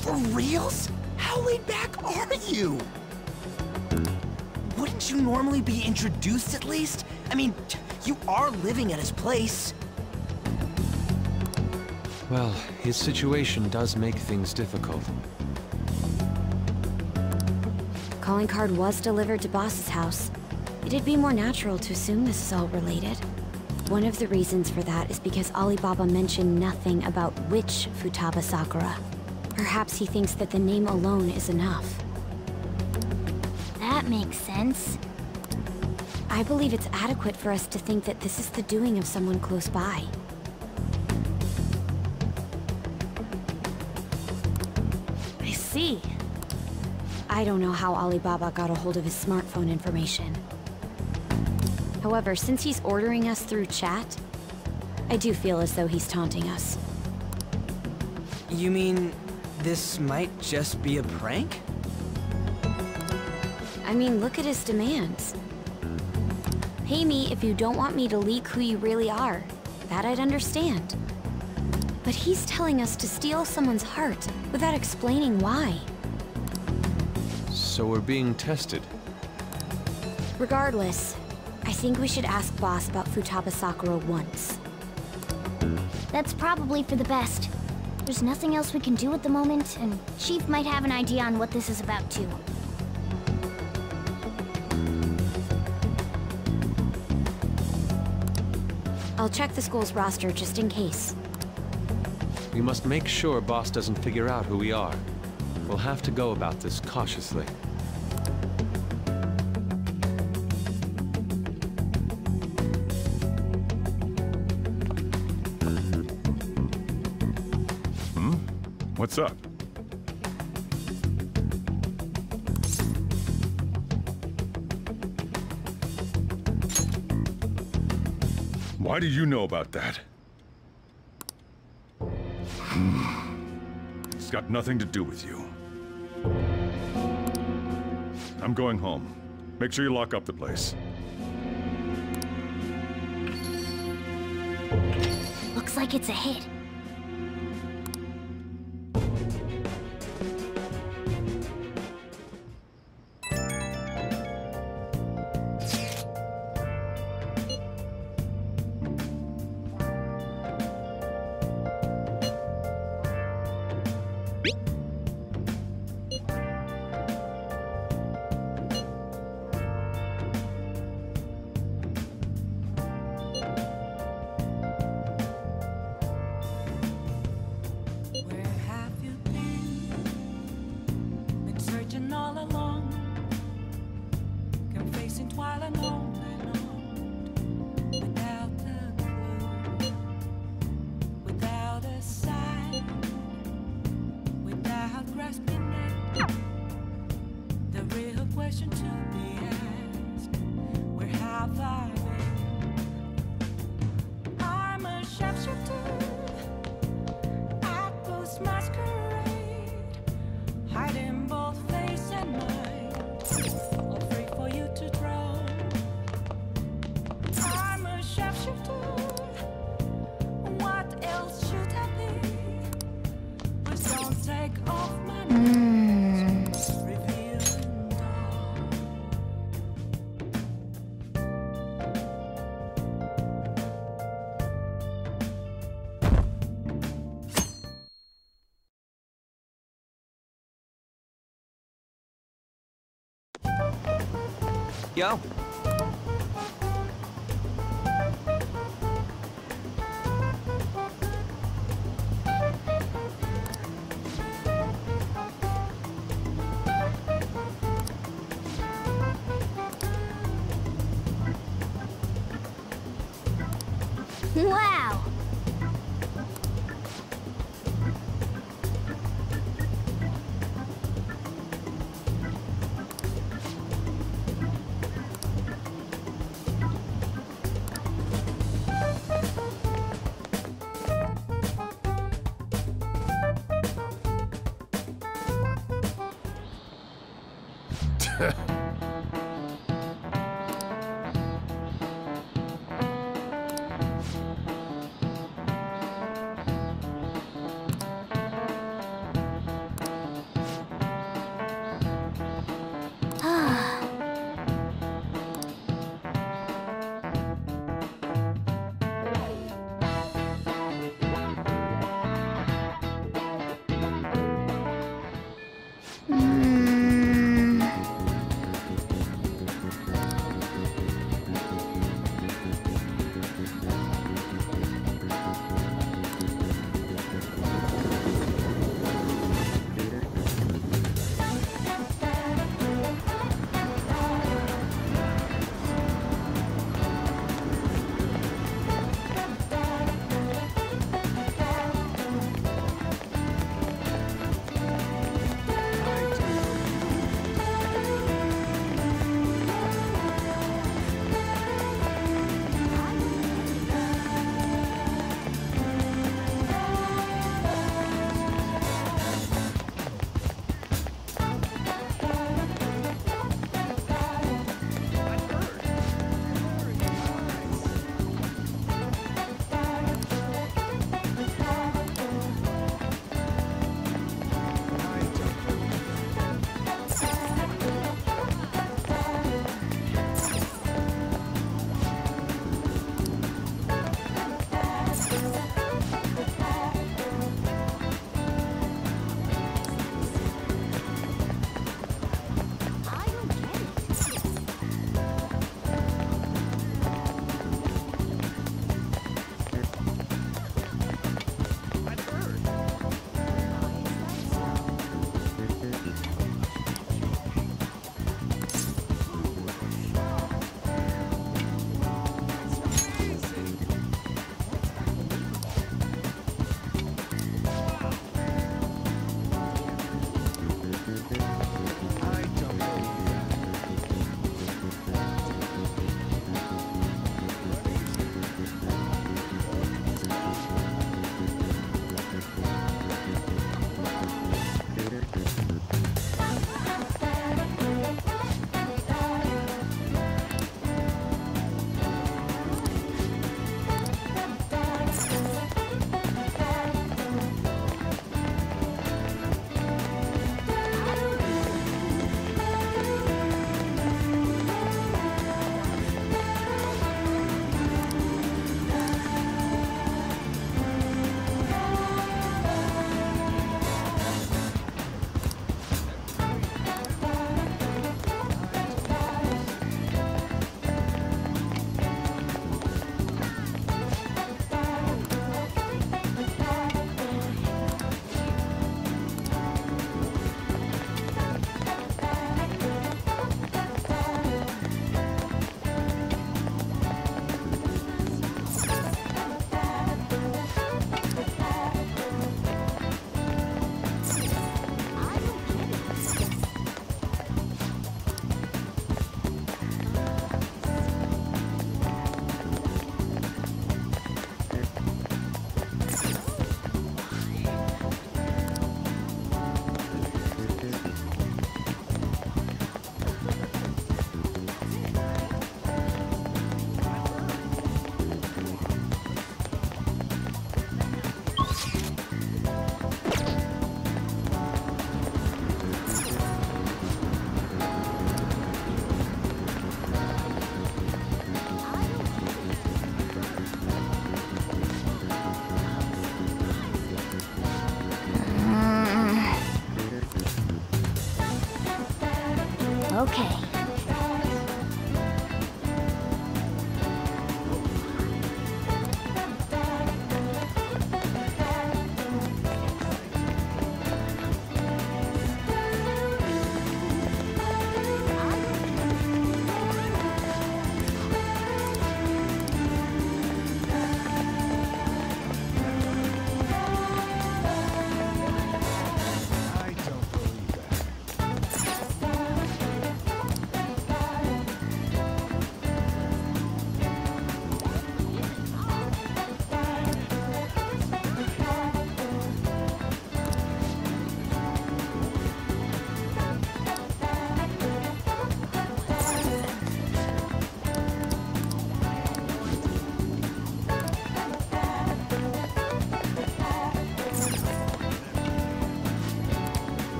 [SPEAKER 10] For reals? How laid back are you? Wouldn't Wouldn't you normally be introduced at least? I mean, you are living at his place.
[SPEAKER 5] Well, his situation does make things difficult.
[SPEAKER 2] Calling card was delivered to Boss's house. It'd be more natural to assume this is all related. One of the reasons for that is because Alibaba mentioned nothing about which Futaba Sakura. Perhaps he thinks that the name alone is enough.
[SPEAKER 17] That makes sense.
[SPEAKER 2] I believe it's adequate for us to think that this is the doing of someone close by.
[SPEAKER 11] I see.
[SPEAKER 2] I don't know how Alibaba got a hold of his smartphone information. However, since he's ordering us through chat, I do feel as though he's taunting us.
[SPEAKER 10] You mean this might just be a prank?
[SPEAKER 2] I mean, look at his demands. Pay me if you don't want me to leak who you really are. That I'd understand. But he's telling us to steal someone's heart without explaining why.
[SPEAKER 5] So we're being tested.
[SPEAKER 2] Regardless, I think we should ask Boss about Futaba Sakura once.
[SPEAKER 17] That's probably for the best. There's nothing else we can do at the moment, and Chief might have an idea on what this is about too.
[SPEAKER 2] I'll check the school's roster just in case.
[SPEAKER 5] We must make sure Boss doesn't figure out who we are. We'll have to go about this cautiously.
[SPEAKER 7] What's up? Why do you know about that? It's got nothing to do with you. I'm going home. Make sure you lock up the place.
[SPEAKER 17] Looks like it's a hit.
[SPEAKER 10] Yo.
[SPEAKER 17] Wow!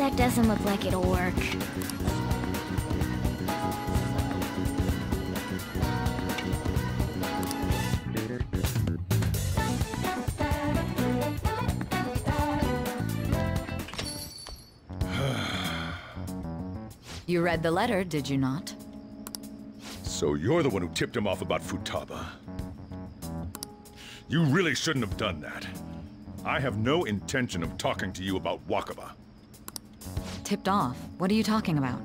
[SPEAKER 17] That doesn't look like it'll work.
[SPEAKER 13] You read the letter, did you not?
[SPEAKER 7] So you're the one who tipped him off about Futaba. You really shouldn't have done that. I have no intention of talking to you about Wakaba.
[SPEAKER 13] Tipped off? What are you talking about?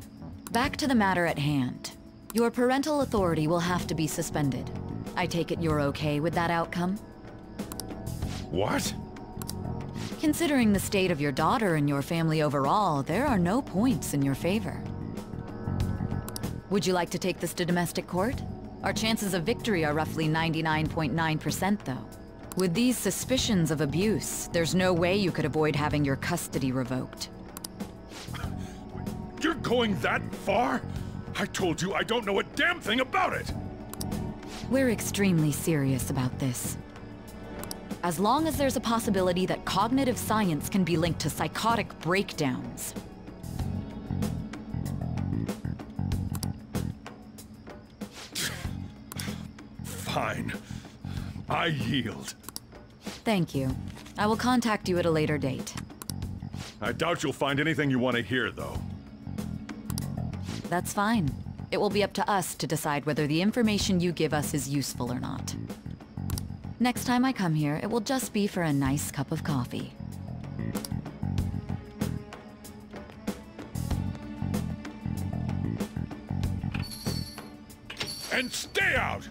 [SPEAKER 13] Back to the matter at hand. Your parental authority will have to be suspended. I take it you're okay with that outcome?
[SPEAKER 7] What?
[SPEAKER 13] Considering the state of your daughter and your family overall, there are no points in your favor. Would you like to take this to domestic court? Our chances of victory are roughly 99.9%, though. With these suspicions of abuse, there's no way you could avoid having your custody revoked.
[SPEAKER 7] You're going that far? I told you I don't know a damn thing about it!
[SPEAKER 13] We're extremely serious about this. As long as there's a possibility that cognitive science can be linked to psychotic breakdowns.
[SPEAKER 7] Fine. I yield.
[SPEAKER 13] Thank you. I will contact you at a later date.
[SPEAKER 7] I doubt you'll find anything you want to hear, though.
[SPEAKER 13] That's fine. It will be up to us to decide whether the information you give us is useful or not. Next time I come here, it will just be for a nice cup of coffee.
[SPEAKER 7] And stay out!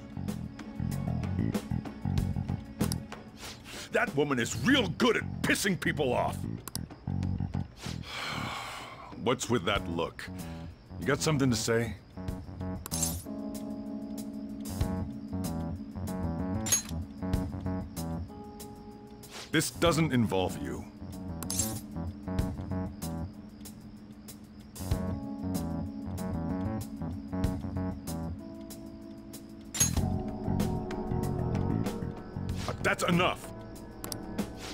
[SPEAKER 7] That woman is real good at pissing people off. What's with that look? You got something to say? This doesn't involve you. That's enough.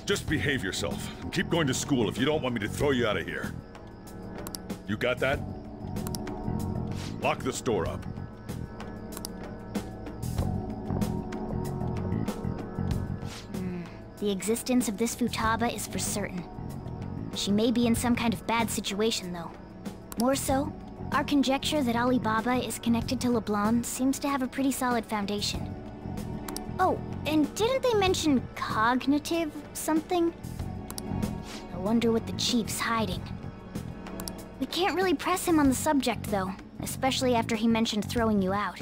[SPEAKER 7] Just behave yourself and keep going to school if you don't want me to throw you out of here. You got that? Lock the store up.
[SPEAKER 17] The existence of this Futaba is for certain. She may be in some kind of bad situation, though. More so, our conjecture that Alibaba is connected to LeBlanc seems to have a pretty solid foundation. Oh, and didn't they mention cognitive something? I wonder what the chief's hiding. We can't really press him on the subject, though, especially after he mentioned throwing you out.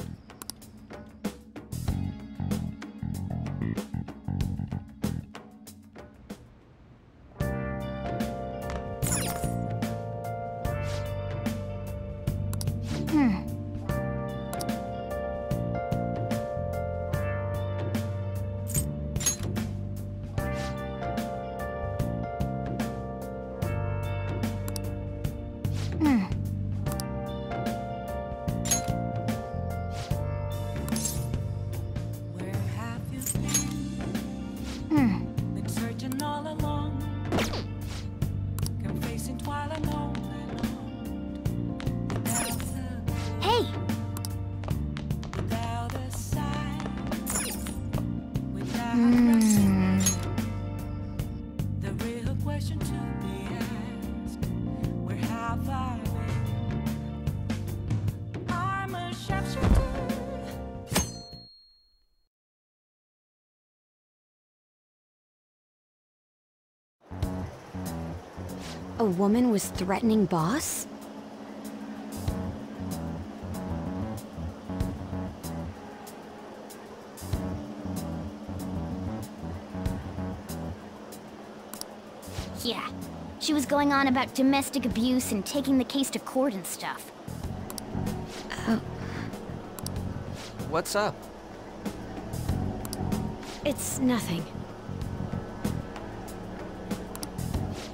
[SPEAKER 2] A woman was threatening Boss?
[SPEAKER 17] Yeah, she was going on about domestic abuse and taking the case to court and stuff.
[SPEAKER 10] What's up?
[SPEAKER 2] It's nothing.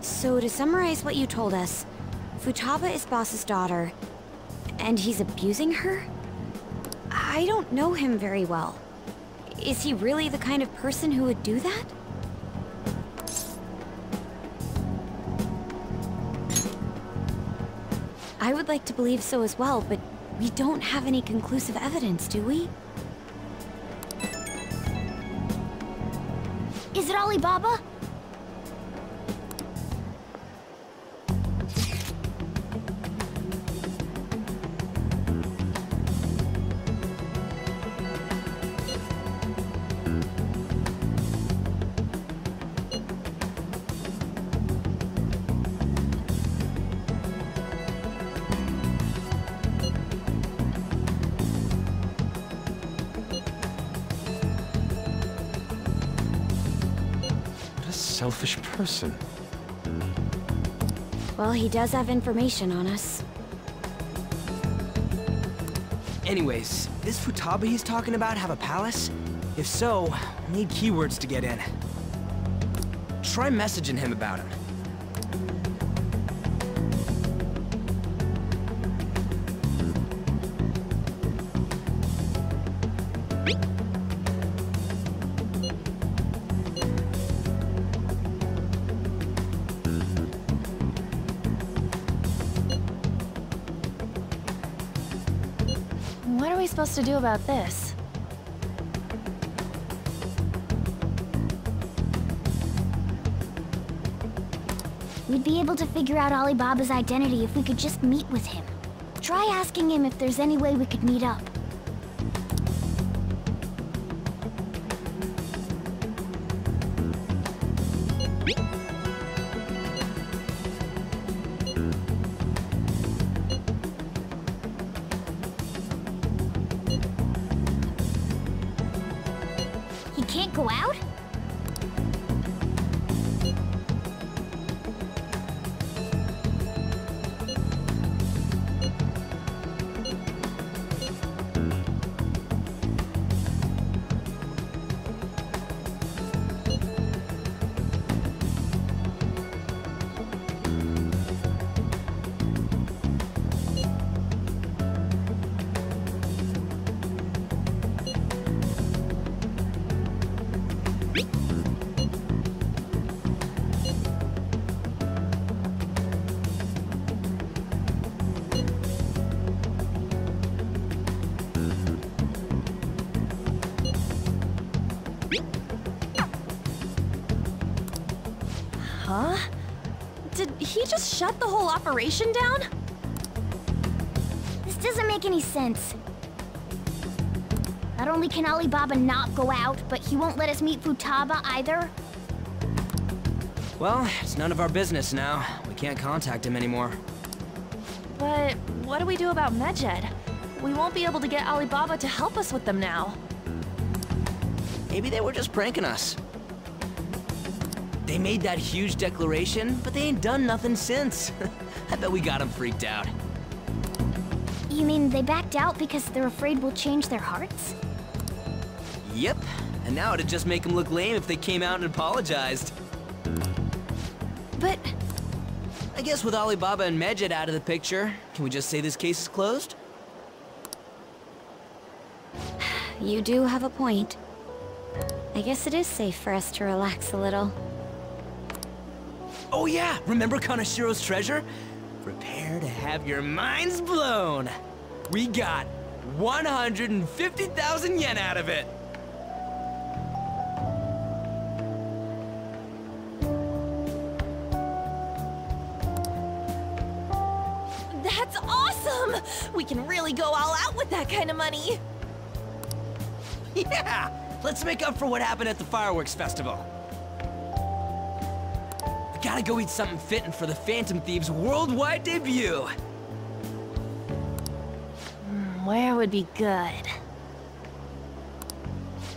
[SPEAKER 2] So to summarize what you told us, Futaba is Boss's daughter, and he's abusing her? I don't know him very well. Is he really the kind of person who would do that? I would like to believe so as well, but we don't have any conclusive evidence, do we?
[SPEAKER 17] Is it Alibaba?
[SPEAKER 5] Selfish person.
[SPEAKER 2] Well, he does have information on us.
[SPEAKER 10] Anyways, does Futaba he's talking about have a palace? If so, we'll need keywords to get in. Try messaging him about him.
[SPEAKER 11] What are we supposed to do about this?
[SPEAKER 17] We'd be able to figure out Alibaba's identity if we could just meet with him. Try asking him if there's any way we could meet up. He can't go out?
[SPEAKER 11] Huh? Did he just shut the whole operation down?
[SPEAKER 17] This doesn't make any sense. Not only can Alibaba not go out, but he won't let us meet Futaba either.
[SPEAKER 10] Well, it's none of our business now. We can't contact him anymore.
[SPEAKER 11] But what do we do about Medjed? We won't be able to get Alibaba to help us with them now.
[SPEAKER 10] Maybe they were just pranking us. They made that huge declaration, but they ain't done nothing since. I bet we got them freaked out.
[SPEAKER 17] You mean they backed out because they're afraid we'll change their hearts?
[SPEAKER 10] Yep, and now it'd just make them look lame if they came out and apologized.
[SPEAKER 11] But
[SPEAKER 10] I guess with Alibaba and Medjed out of the picture, can we just say this case is closed?
[SPEAKER 2] You do have a point. I guess it is safe for us to relax a little.
[SPEAKER 10] Oh yeah, remember Kanashiro's treasure? Prepare to have your minds blown. We got 150,000 yen out of it.
[SPEAKER 11] that's awesome! We can really go all out with that kind of money.
[SPEAKER 10] Yeah! Let's make up for what happened at the fireworks festival. We gotta go eat something fitting for the Phantom Thieves' worldwide debut.
[SPEAKER 11] Where would be good?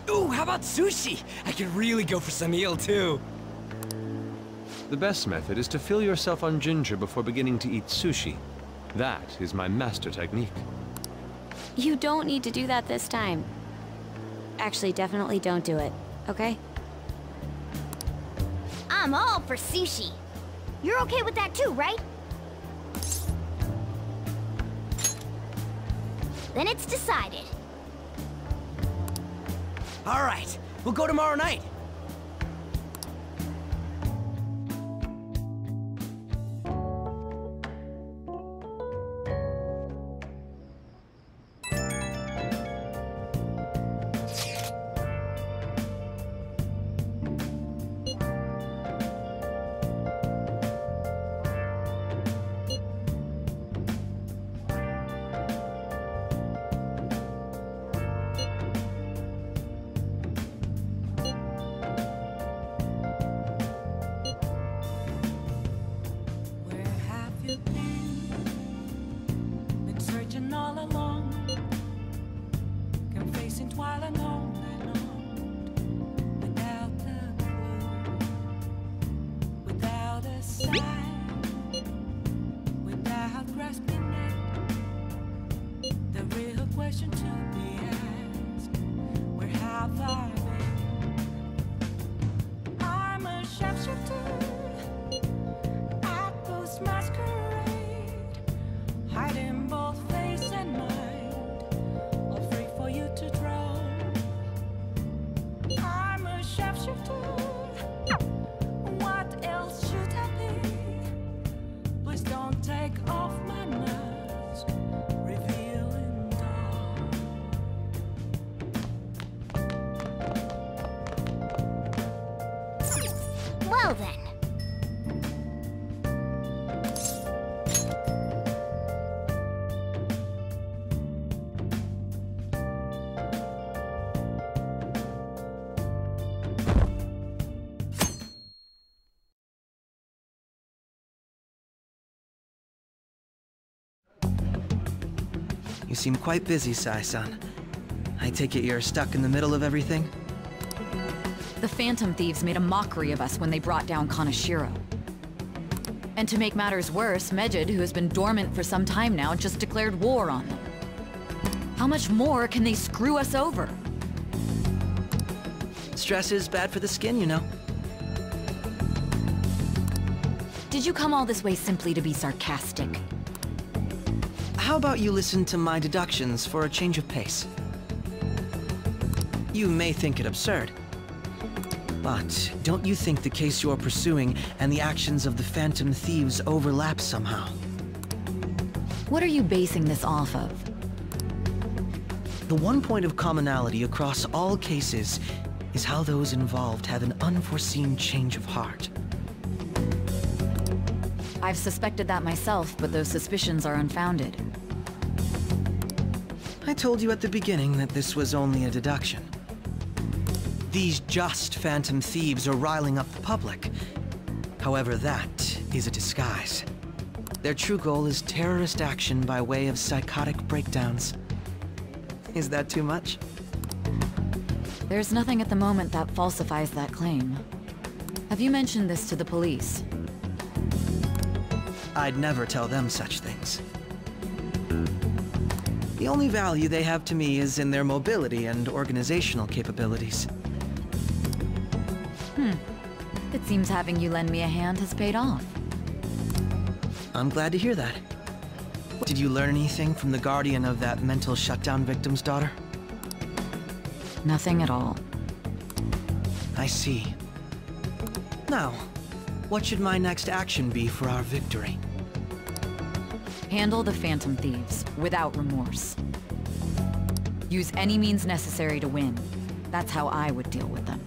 [SPEAKER 10] Ooh, how about sushi? I could really go for some eel, too.
[SPEAKER 5] The best method is to fill yourself on ginger before beginning to eat sushi. That is my master technique.
[SPEAKER 2] You don't need to do that this time. Actually, definitely don't do it, okay?
[SPEAKER 17] I'm all for sushi. You're okay with that too, right? Then it's decided.
[SPEAKER 10] All right, we'll go tomorrow night.
[SPEAKER 4] take off my mask, revealing dark.
[SPEAKER 17] Well then.
[SPEAKER 15] You seem quite busy, Sai-san. I take it you're stuck in the middle of everything?
[SPEAKER 13] The Phantom Thieves made a mockery of us when they brought down Kaneshiro. And to make matters worse, Mejid, who has been dormant for some time now, just declared war on them. How much more can they screw us over?
[SPEAKER 15] Stress is bad for the skin, you know.
[SPEAKER 13] Did you come all this way simply to be sarcastic?
[SPEAKER 15] How about you listen to my deductions for a change of pace? You may think it absurd, but don't you think the case you're pursuing and the actions of the Phantom Thieves overlap somehow?
[SPEAKER 13] What are you basing this off of?
[SPEAKER 15] The one point of commonality across all cases is how those involved have an unforeseen change of heart.
[SPEAKER 13] I've suspected that myself, but those suspicions are unfounded.
[SPEAKER 15] I told you at the beginning that this was only a deduction. These just Phantom Thieves are riling up the public. However, that is a disguise. Their true goal is terrorist action by way of psychotic breakdowns. Is that too much?
[SPEAKER 13] There's nothing at the moment that falsifies that claim. Have you mentioned this to the police?
[SPEAKER 15] I'd never tell them such things. The only value they have to me is in their mobility and organizational capabilities.
[SPEAKER 13] It seems having you lend me a hand has paid off.
[SPEAKER 15] I'm glad to hear that. Did you learn anything from the guardian of that mental shutdown victim's daughter?
[SPEAKER 13] Nothing at all.
[SPEAKER 15] I see. Now, what should my next action be for our victory?
[SPEAKER 13] Handle the Phantom Thieves, without remorse. Use any means necessary to win. That's how I would deal with them.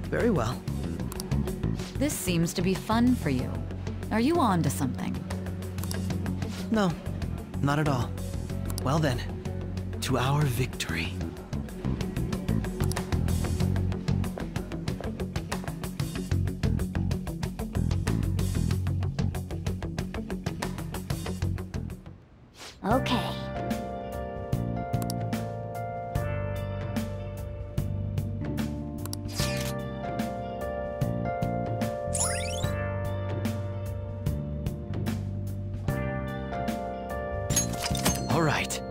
[SPEAKER 15] Very well.
[SPEAKER 13] This seems to be fun for you. Are you on to something?
[SPEAKER 15] No, not at all. Well then, to our victory.
[SPEAKER 17] Okay.
[SPEAKER 15] All right.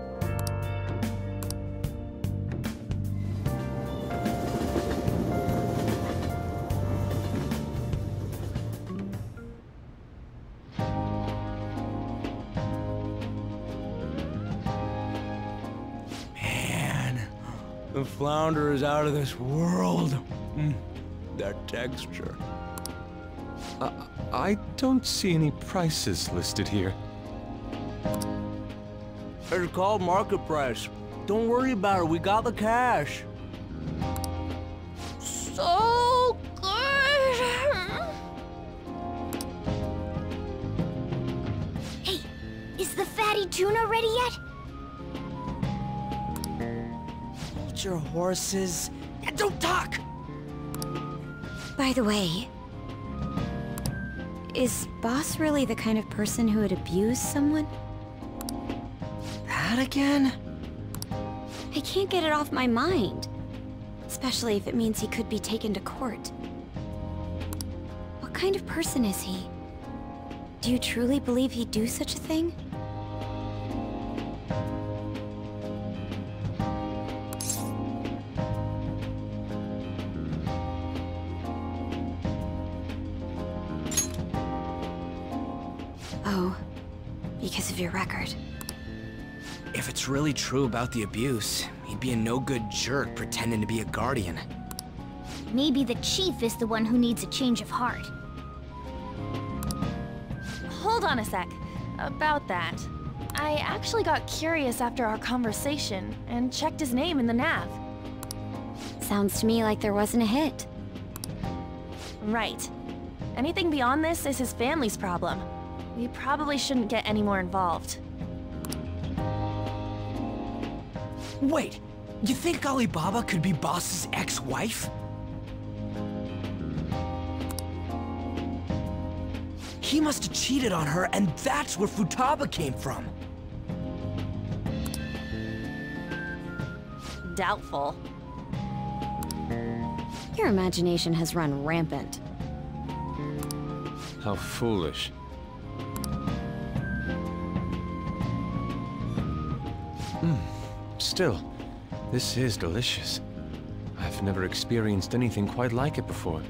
[SPEAKER 10] The flounder is out of this world. That texture.
[SPEAKER 5] I don't see any prices listed here.
[SPEAKER 10] It's called market price. Don't worry about it, we got the cash.
[SPEAKER 17] So good! Hey, is the fatty tuna ready yet?
[SPEAKER 15] Hold your horses and don't talk!
[SPEAKER 2] By the way, is Boss really the kind of person who would abuse someone?
[SPEAKER 15] That again?
[SPEAKER 2] I can't get it off my mind. Especially if it means he could be taken to court. What kind of person is he? Do you truly believe he'd do such a thing? Oh, because of your record.
[SPEAKER 10] If it's really true about the abuse, he'd be a no-good jerk pretending to be a guardian.
[SPEAKER 17] Maybe the chief is the one who needs a change of heart.
[SPEAKER 11] Hold on a sec. About that. I actually got curious after our conversation and checked his name in the nav.
[SPEAKER 2] Sounds to me like there wasn't a hit.
[SPEAKER 11] Right. Anything beyond this is his family's problem. We probably shouldn't get any more involved.
[SPEAKER 10] Wait, you think Alibaba could be Boss's ex-wife? He must have cheated on her, and that's where Futaba came from.
[SPEAKER 11] Doubtful.
[SPEAKER 2] Your imagination has run rampant.
[SPEAKER 5] How foolish. Still, this is delicious. I've never experienced anything quite like it before.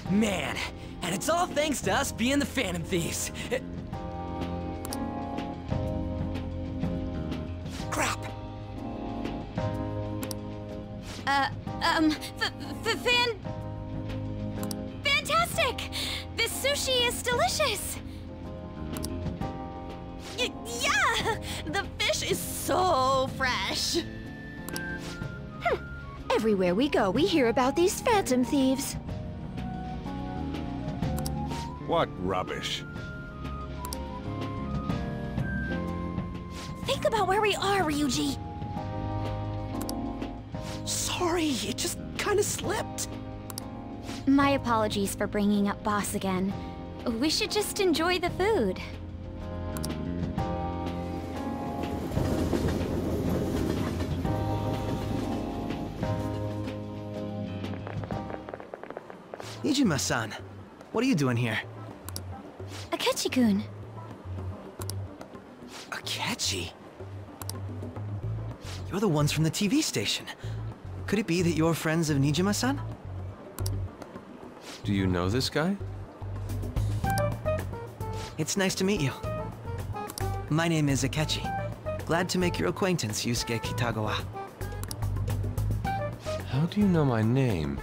[SPEAKER 10] Man, and it's all thanks to us being the Phantom Thieves. Crap.
[SPEAKER 2] Fantastic! This sushi is delicious!
[SPEAKER 11] Yeah! The fish is so fresh!
[SPEAKER 2] Everywhere we go, we hear about these Phantom Thieves.
[SPEAKER 7] What rubbish.
[SPEAKER 11] Think about where we are, Ryuji!
[SPEAKER 10] Sorry, it just kinda slipped.
[SPEAKER 2] My apologies for bringing up Boss again. We should just enjoy the food.
[SPEAKER 15] Nijima-san, what are you doing here?
[SPEAKER 2] Akechi-kun.
[SPEAKER 15] Akechi? You're the ones from the TV station. Could it be that you're friends of Nijima-san?
[SPEAKER 5] Do you know this guy?
[SPEAKER 15] It's nice to meet you. My name is Akechi. Glad to make your acquaintance, Yusuke Kitagawa.
[SPEAKER 5] How do you know my name?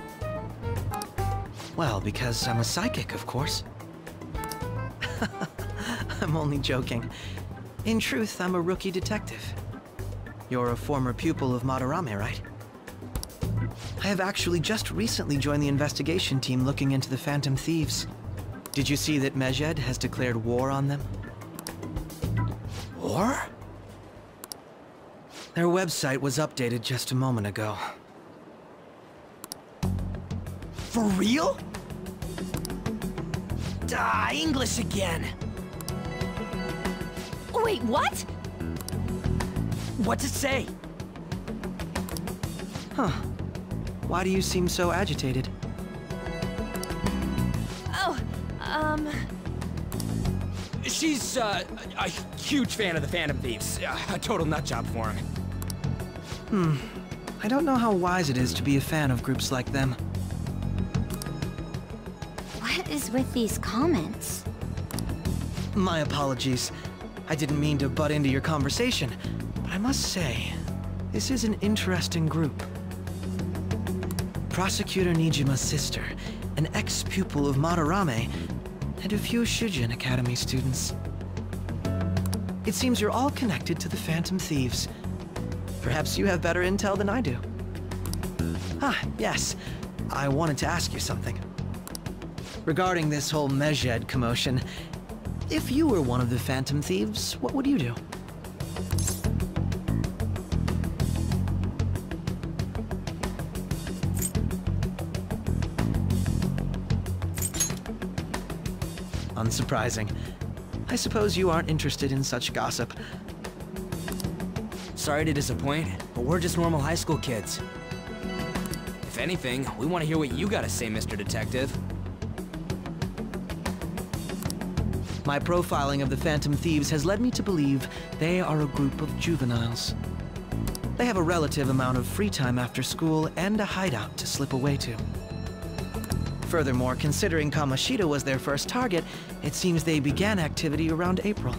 [SPEAKER 15] Well, because I'm a psychic, of course. I'm only joking. In truth, I'm a rookie detective. You're a former pupil of Madarame, right? I have actually just recently joined the investigation team looking into the Phantom Thieves. Did you see that Mejed has declared war on them?
[SPEAKER 10] War?
[SPEAKER 15] Their website was updated just a moment ago.
[SPEAKER 10] For real? English again.
[SPEAKER 11] Wait, what?
[SPEAKER 10] What's it say?
[SPEAKER 15] Huh. Why do you seem so agitated?
[SPEAKER 11] Oh,
[SPEAKER 10] She's, a huge fan of the Phantom Thieves. A total nutjob for him.
[SPEAKER 15] I don't know how wise it is to be a fan of groups like them.
[SPEAKER 2] What is with these comments?
[SPEAKER 15] My apologies. I didn't mean to butt into your conversation, but I must say, this is an interesting group. Prosecutor Nijima's sister, an ex-pupil of Madarame, and a few Shujin Academy students. It seems you're all connected to the Phantom Thieves. Perhaps you have better intel than I do. Ah, yes. I wanted to ask you something. Regarding this whole Mejed commotion, if you were one of the Phantom Thieves, what would you do? Unsurprising. I suppose you aren't interested in such gossip.
[SPEAKER 10] Sorry to disappoint, but we're just normal high school kids. If anything, we want to hear what you gotta say, Mr. Detective.
[SPEAKER 15] My profiling of the Phantom Thieves has led me to believe they are a group of juveniles. They have a relative amount of free time after school and a hideout to slip away to. Furthermore, considering Kamoshida was their first target, it seems they began activity around April.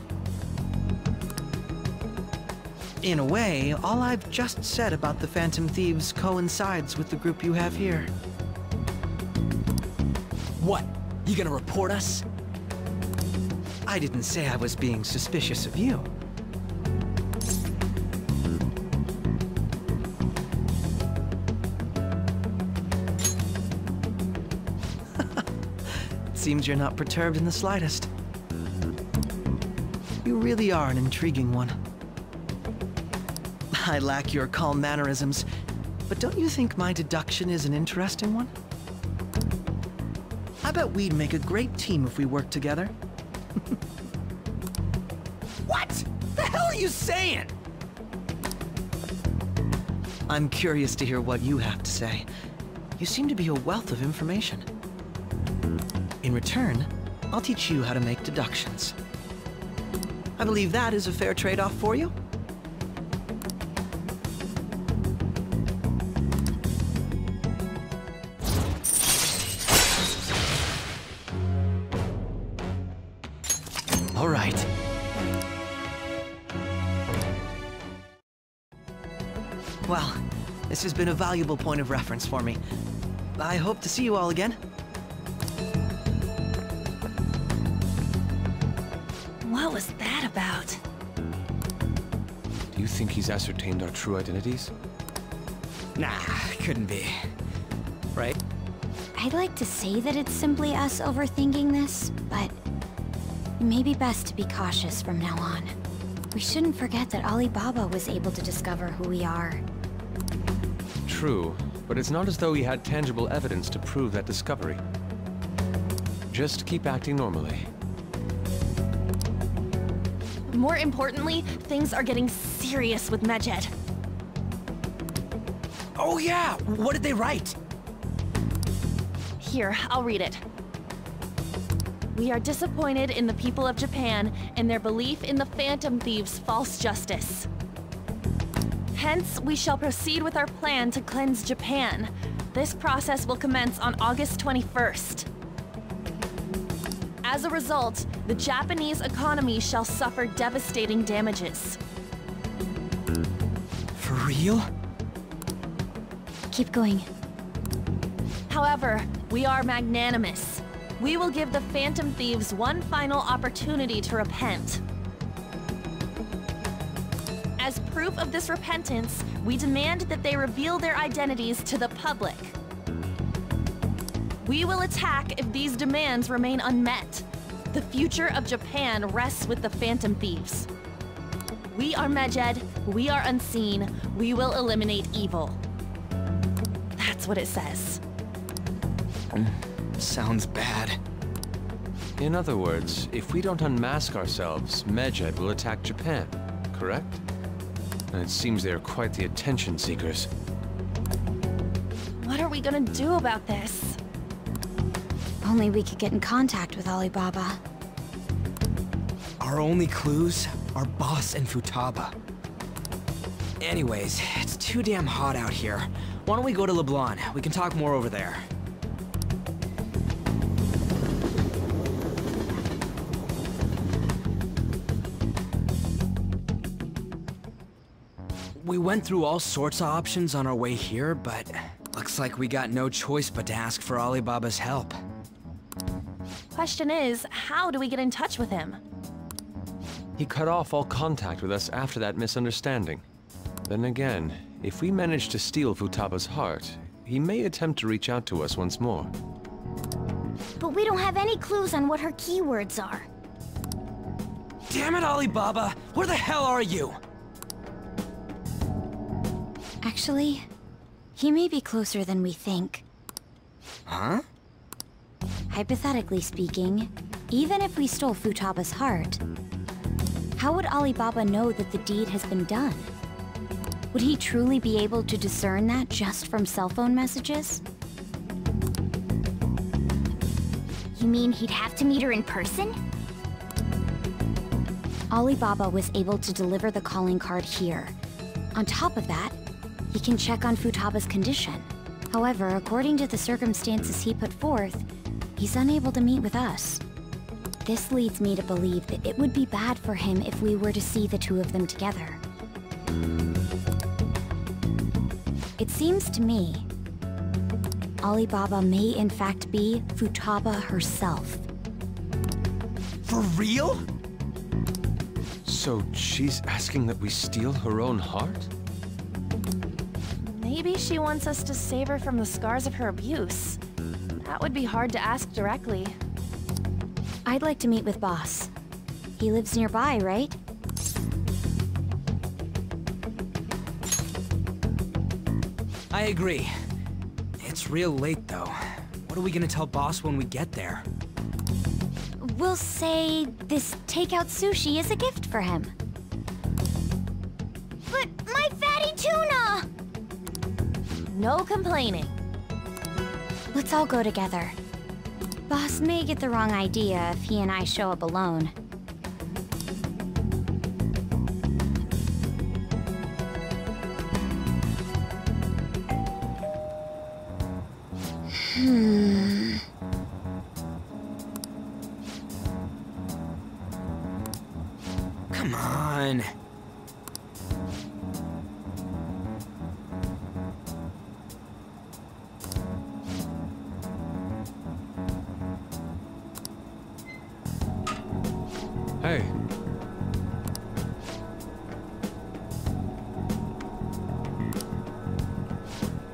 [SPEAKER 15] In a way, all I've just said about the Phantom Thieves coincides with the group you have here.
[SPEAKER 10] What? You gonna report us?
[SPEAKER 15] I didn't say I was being suspicious of you. Seems you're not perturbed in the slightest. You really are an intriguing one. I lack your calm mannerisms, but don't you think my deduction is an interesting one? I bet we'd make a great team if we worked together.
[SPEAKER 10] What the hell are you saying?
[SPEAKER 15] I'm curious to hear what you have to say. You seem to be a wealth of information. In return, I'll teach you how to make deductions. I believe that is a fair trade-off for you.
[SPEAKER 10] All right.
[SPEAKER 15] Well, this has been a valuable point of reference for me. I hope to see you all again.
[SPEAKER 11] What was that about?
[SPEAKER 5] Do you think he's ascertained our true identities?
[SPEAKER 10] Nah, couldn't be. Right?
[SPEAKER 2] I'd like to say that it's simply us overthinking this, but it may be best to be cautious from now on. We shouldn't forget that Alibaba was able to discover who we are.
[SPEAKER 5] True, but it's not as though he had tangible evidence to prove that discovery. Just keep acting normally.
[SPEAKER 11] More importantly, things are getting serious with Medjed.
[SPEAKER 10] Oh yeah, what did they write?
[SPEAKER 11] Here, I'll read it. We are disappointed in the people of Japan and their belief in the Phantom Thieves' false justice. Hence, we shall proceed with our plan to cleanse Japan. This process will commence on August 21st. As a result, the Japanese economy shall suffer devastating damages.
[SPEAKER 10] For real?
[SPEAKER 2] Keep going.
[SPEAKER 11] However, we are magnanimous. We will give the Phantom Thieves one final opportunity to repent. As proof of this repentance, we demand that they reveal their identities to the public. We will attack if these demands remain unmet. The future of Japan rests with the Phantom Thieves. We are Medjed, we are unseen, we will eliminate evil. That's what it says.
[SPEAKER 10] Sounds bad.
[SPEAKER 5] In other words, if we don't unmask ourselves, Medjed will attack Japan, correct? And it seems they are quite the attention seekers.
[SPEAKER 11] What are we gonna do about this?
[SPEAKER 2] Only we could get in contact with Alibaba.
[SPEAKER 10] Our only clues are Boss and Futaba. Anyways, it's too damn hot out here. Why don't we go to LeBlanc? We can talk more over there. We went through all sorts of options on our way here, but looks like we got no choice but to ask for Alibaba's help.
[SPEAKER 11] Question is, how do we get in touch with him?
[SPEAKER 5] He cut off all contact with us after that misunderstanding. Then again, if we manage to steal Futaba's heart, he may attempt to reach out to us once more.
[SPEAKER 17] But we don't have any clues on what her keywords are.
[SPEAKER 10] Damn it, Alibaba! Where the hell are you?
[SPEAKER 2] Actually, he may be closer than we think.
[SPEAKER 10] Huh?
[SPEAKER 2] Hypothetically speaking, even if we stole Futaba's heart, how would Alibaba know that the deed has been done? Would he truly be able to discern that just from cell phone messages?
[SPEAKER 17] You mean he'd have to meet her in person?
[SPEAKER 2] Alibaba was able to deliver the calling card here. On top of that, he can check on Futaba's condition. However, according to the circumstances he put forth, he's unable to meet with us. This leads me to believe that it would be bad for him if we were to see the two of them together. It seems to me, Alibaba may in fact be Futaba herself.
[SPEAKER 10] For real?
[SPEAKER 5] So she's asking that we steal her own heart?
[SPEAKER 11] Maybe she wants us to save her from the scars of her abuse. That would be hard to ask directly.
[SPEAKER 2] I'd like to meet with Boss. He lives nearby, right?
[SPEAKER 10] I agree. It's real late, though. What are we gonna tell Boss when we get there?
[SPEAKER 2] We'll say this takeout sushi is a gift for him. But my fatty tuna!
[SPEAKER 11] No complaining.
[SPEAKER 2] Let's all go together. Boss may get the wrong idea if he and I show up alone.
[SPEAKER 10] Come on.
[SPEAKER 5] Hey.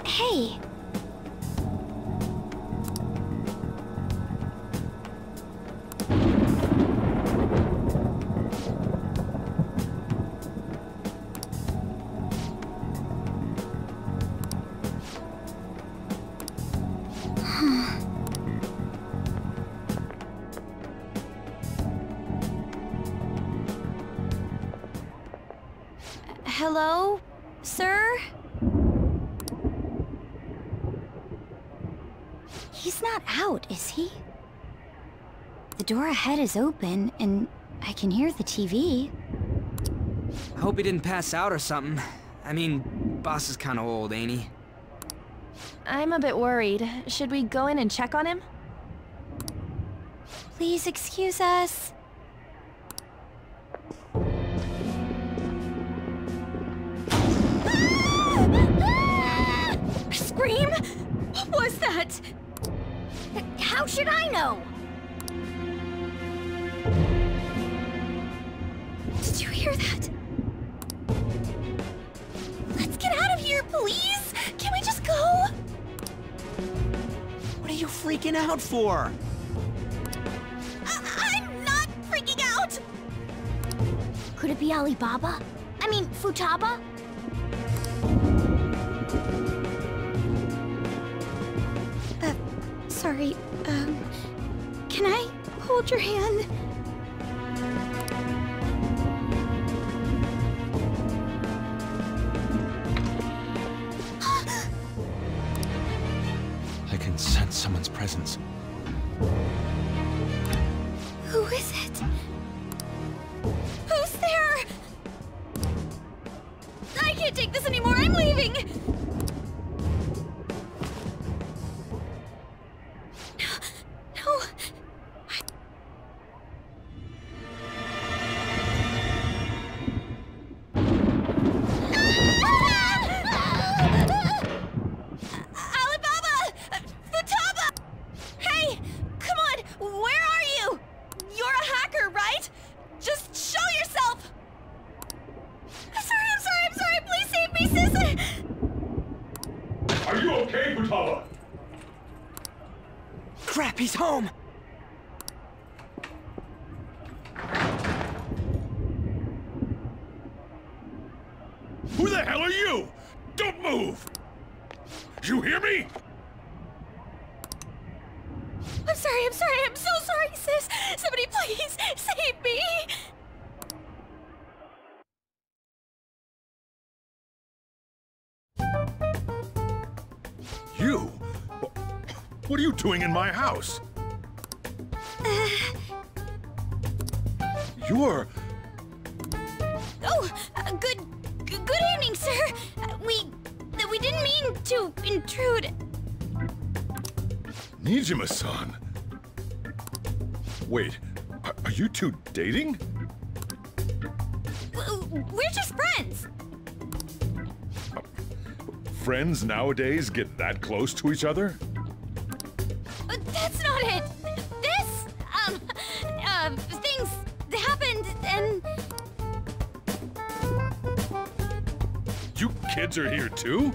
[SPEAKER 2] Hey! Hello, sir? He's not out, is he? The door ahead is open, and I can hear the TV.
[SPEAKER 10] I hope he didn't pass out or something. I mean, Boss is kinda old, ain't he?
[SPEAKER 11] I'm a bit worried. Should we go in and check on him?
[SPEAKER 2] Please excuse us.
[SPEAKER 8] Scream? What was that?
[SPEAKER 2] How should I know?
[SPEAKER 8] Did you hear that? Let's get out of here, please! Can we just go?
[SPEAKER 10] What are you freaking out for?
[SPEAKER 8] I'm not freaking out!
[SPEAKER 17] Could it be Alibaba? I mean, Futaba?
[SPEAKER 2] Sorry, can I hold your hand?
[SPEAKER 5] I can sense someone's presence.
[SPEAKER 8] Who is it? Who's there? I can't take this anymore, I'm leaving! No. Alibaba! Futaba! Hey! Come on! Where are you? You're a hacker, right? Just show yourself! I'm sorry! Please save me, sis!
[SPEAKER 7] Are you okay, Futaba?
[SPEAKER 10] Crap, he's home!
[SPEAKER 7] Who the hell are you? Don't move! You hear me?
[SPEAKER 8] I'm sorry, I'm so sorry, sis! Somebody please save me!
[SPEAKER 7] You? What are you doing in my house? You're...
[SPEAKER 2] Oh, good evening, sir. We didn't mean to intrude.
[SPEAKER 7] Nijima-san. Wait, are you two dating?
[SPEAKER 2] We're just friends.
[SPEAKER 7] Friends nowadays get that close to each other?
[SPEAKER 2] That's not it. This, thing
[SPEAKER 7] kids are here too?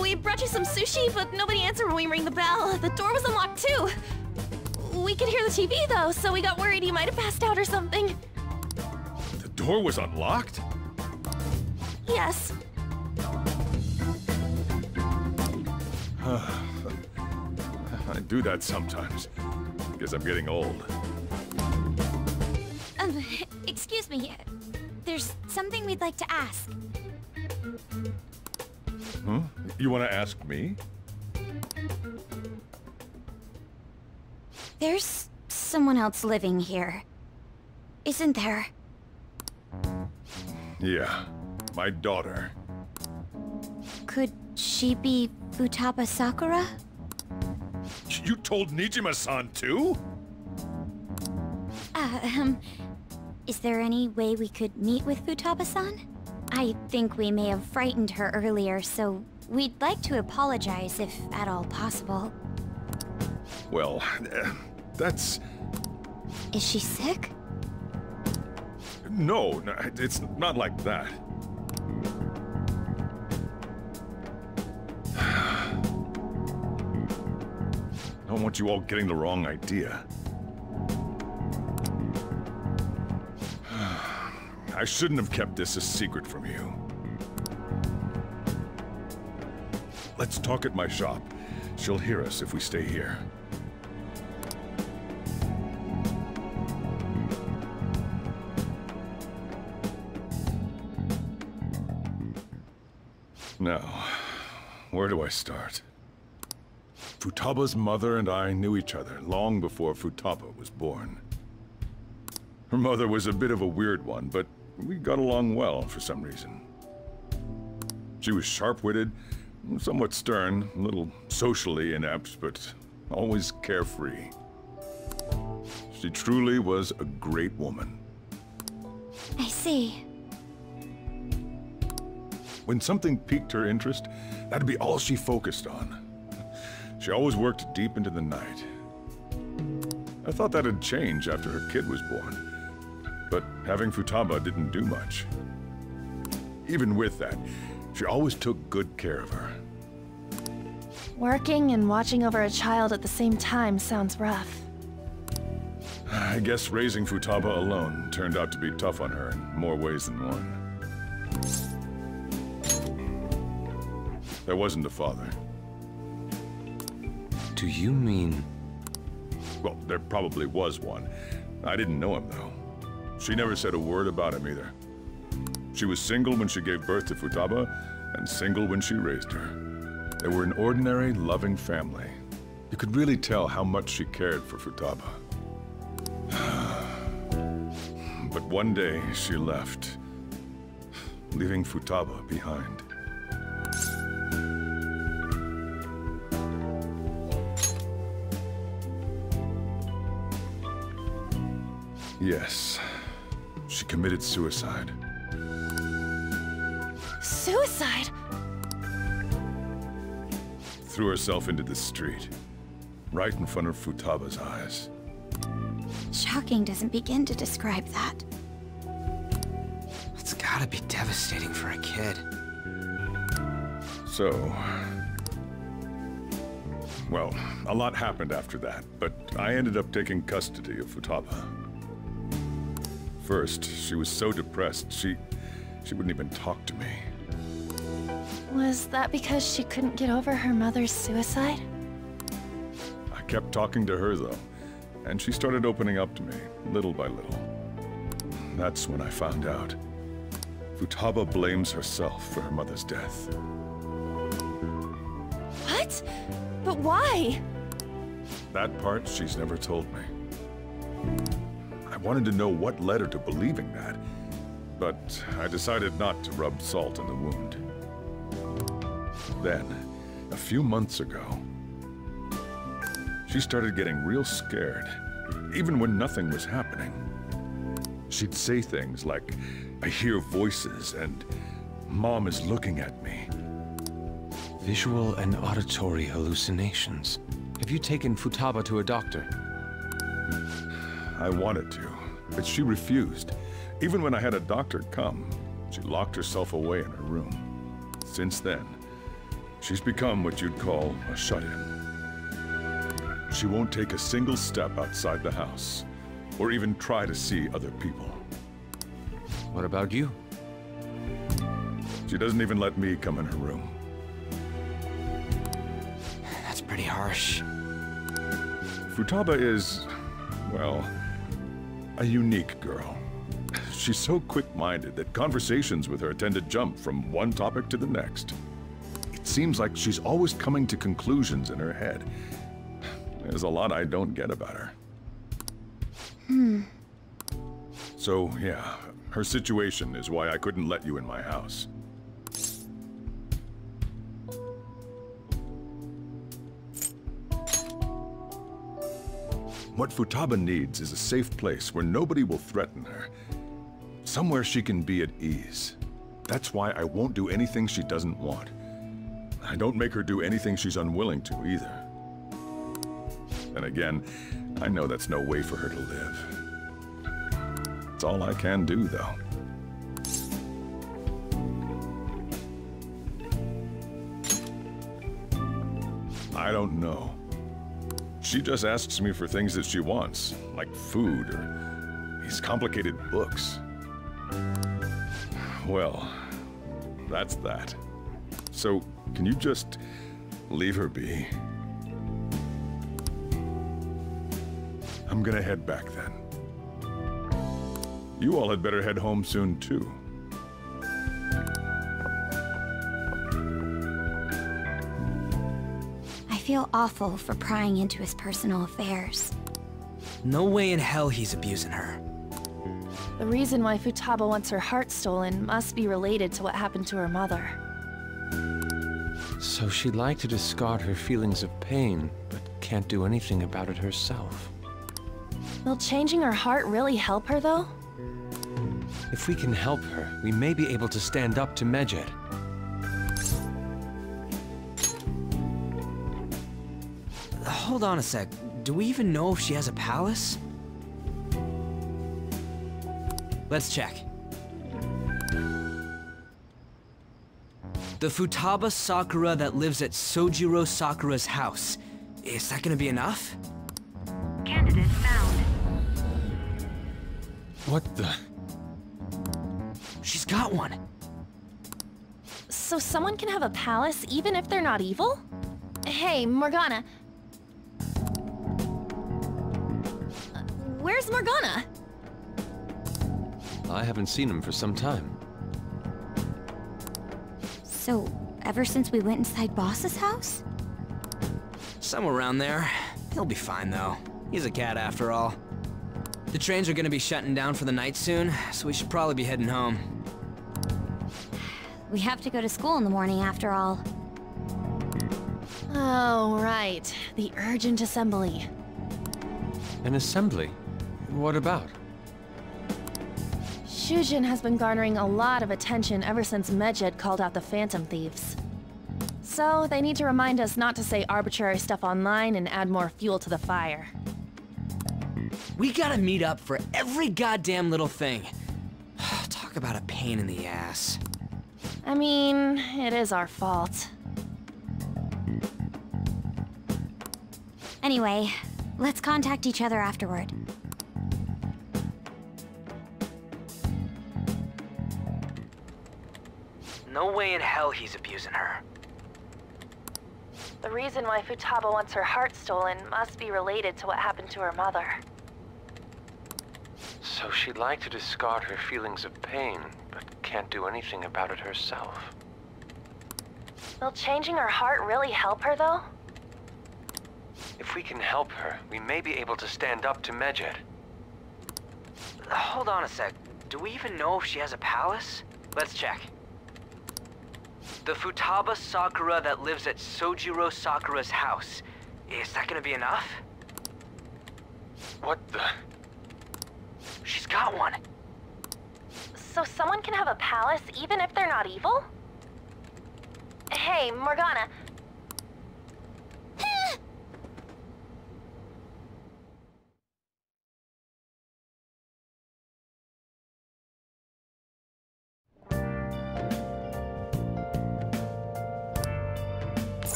[SPEAKER 11] We brought you some sushi, but nobody answered when we rang the bell. The door was unlocked too. We could hear the TV though, so we got worried you might have passed out or something.
[SPEAKER 7] The door was unlocked?
[SPEAKER 11] Yes.
[SPEAKER 7] I do that sometimes. Guess I'm getting old.
[SPEAKER 2] Excuse me. There's something we'd like to ask.
[SPEAKER 7] Huh? You want to ask me?
[SPEAKER 2] There's someone else living here. Isn't there?
[SPEAKER 7] Yeah, my daughter.
[SPEAKER 2] Could she be Futaba Sakura?
[SPEAKER 7] You told Nijima-san too?
[SPEAKER 2] Is there any way we could meet with Futaba-san? I think we may have frightened her earlier, so we'd like to apologize if at all possible.
[SPEAKER 7] Well, that's...
[SPEAKER 2] Is she sick?
[SPEAKER 7] No, it's not like that. I don't want you all getting the wrong idea. I shouldn't have kept this a secret from you. Let's talk at my shop. She'll hear us if we stay here. Now, where do I start? Futaba's mother and I knew each other long before Futaba was born. Her mother was a bit of a weird one, but we got along well for some reason. She was sharp-witted, somewhat stern, a little socially inept, but always carefree. She truly was a great woman.
[SPEAKER 2] I see.
[SPEAKER 7] When something piqued her interest, that'd be all she focused on. She always worked deep into the night. I thought that'd change after her kid was born. But having Futaba didn't do much. Even with that, she always took good care of her.
[SPEAKER 11] Working and watching over a child at the same time sounds rough.
[SPEAKER 7] I guess raising Futaba alone turned out to be tough on her in more ways than one. There wasn't a father.
[SPEAKER 5] Do you mean...
[SPEAKER 7] Well, there probably was one. I didn't know him, though. She never said a word about him either. She was single when she gave birth to Futaba, and single when she raised her. They were an ordinary, loving family. You could really tell how much she cared for Futaba. But one day, she left, leaving Futaba behind. Yes. She committed suicide.
[SPEAKER 11] Suicide?
[SPEAKER 7] Threw herself into the street, right in front of Futaba's eyes.
[SPEAKER 2] Shocking doesn't begin to describe that.
[SPEAKER 10] It's gotta be devastating for a kid.
[SPEAKER 7] So... well, a lot happened after that, but I ended up taking custody of Futaba. First, she was so depressed, she wouldn't even talk to me.
[SPEAKER 11] Was that because she couldn't get over her mother's suicide?
[SPEAKER 7] I kept talking to her, though, and she started opening up to me, little by little. That's when I found out. Futaba blames herself for her mother's death.
[SPEAKER 11] What? But why?
[SPEAKER 7] That part she's never told me. I wanted to know what led her to believing that, but I decided not to rub salt in the wound. Then, a few months ago, she started getting real scared, even when nothing was happening. She'd say things like, "I hear voices," and "Mom is looking at me."
[SPEAKER 5] Visual and auditory hallucinations. Have you taken Futaba to a doctor?
[SPEAKER 7] I wanted to, but she refused. Even when I had a doctor come, she locked herself away in her room. Since then, she's become what you'd call a shut-in. She won't take a single step outside the house, or even try to see other people.
[SPEAKER 5] What about you?
[SPEAKER 7] She doesn't even let me come in her room.
[SPEAKER 10] That's pretty harsh.
[SPEAKER 7] Futaba is, well, a unique girl. She's so quick-minded that conversations with her tend to jump from one topic to the next. It seems like she's always coming to conclusions in her head. There's a lot I don't get about her. So, yeah, her situation is why I couldn't let you in my house. What Futaba needs is a safe place where nobody will threaten her. Somewhere she can be at ease. That's why I won't do anything she doesn't want. I don't make her do anything she's unwilling to either. And again, I know that's no way for her to live. It's all I can do, though. I don't know. She just asks me for things that she wants, like food or these complicated books. Well, that's that. So, can you just leave her be? I'm gonna head back then. You all had better head home soon, too.
[SPEAKER 2] I feel awful for prying into his personal affairs.
[SPEAKER 10] No way in hell he's abusing her.
[SPEAKER 11] The reason why Futaba wants her heart stolen must be related to what happened to her mother.
[SPEAKER 5] So she'd like to discard her feelings of pain, but can't do anything about it herself.
[SPEAKER 11] Will changing her heart really help her, though?
[SPEAKER 5] If we can help her, we may be able to stand up to Medjed.
[SPEAKER 10] Hold on a sec. Do we even know if she has a palace? Let's check. The Futaba Sakura that lives at Sojiro Sakura's house. Is that gonna be enough?
[SPEAKER 12] Candidate found.
[SPEAKER 5] What the?
[SPEAKER 10] She's got one.
[SPEAKER 11] So someone can have a palace even if they're not evil? Hey, Morgana. Where's Morgana?
[SPEAKER 5] I haven't seen him for some time.
[SPEAKER 2] So, ever since we went inside Boss's house?
[SPEAKER 10] Somewhere around there. He'll be fine, though. He's a cat, after all. The trains are gonna be shutting down for the night soon, so we should probably be heading home.
[SPEAKER 2] We have to go to school in the morning after all.
[SPEAKER 11] Oh, right. The urgent assembly.
[SPEAKER 5] An assembly? What about?
[SPEAKER 11] Shujin has been garnering a lot of attention ever since Medjed called out the Phantom Thieves. So, they need to remind us not to say arbitrary stuff online and add more fuel to the fire.
[SPEAKER 10] We gotta meet up for every goddamn little thing. Talk about a pain in the ass.
[SPEAKER 11] I mean, it is our fault.
[SPEAKER 2] Anyway, let's contact each other afterward.
[SPEAKER 10] No way in hell he's abusing her.
[SPEAKER 11] The reason why Futaba wants her heart stolen must be related to what happened to her mother.
[SPEAKER 5] So she'd like to discard her feelings of pain, but can't do anything about it herself.
[SPEAKER 11] Will changing her heart really help her, though?
[SPEAKER 5] If we can help her, we may be able to stand up to Medjed.
[SPEAKER 10] Hold on a sec. Do we even know if she has a palace? Let's check. The Futaba Sakura that lives at Sojiro Sakura's house. Is that gonna be enough?
[SPEAKER 5] What the?
[SPEAKER 10] She's got one.
[SPEAKER 11] So someone can have a palace even if they're not evil? Hey, Morgana.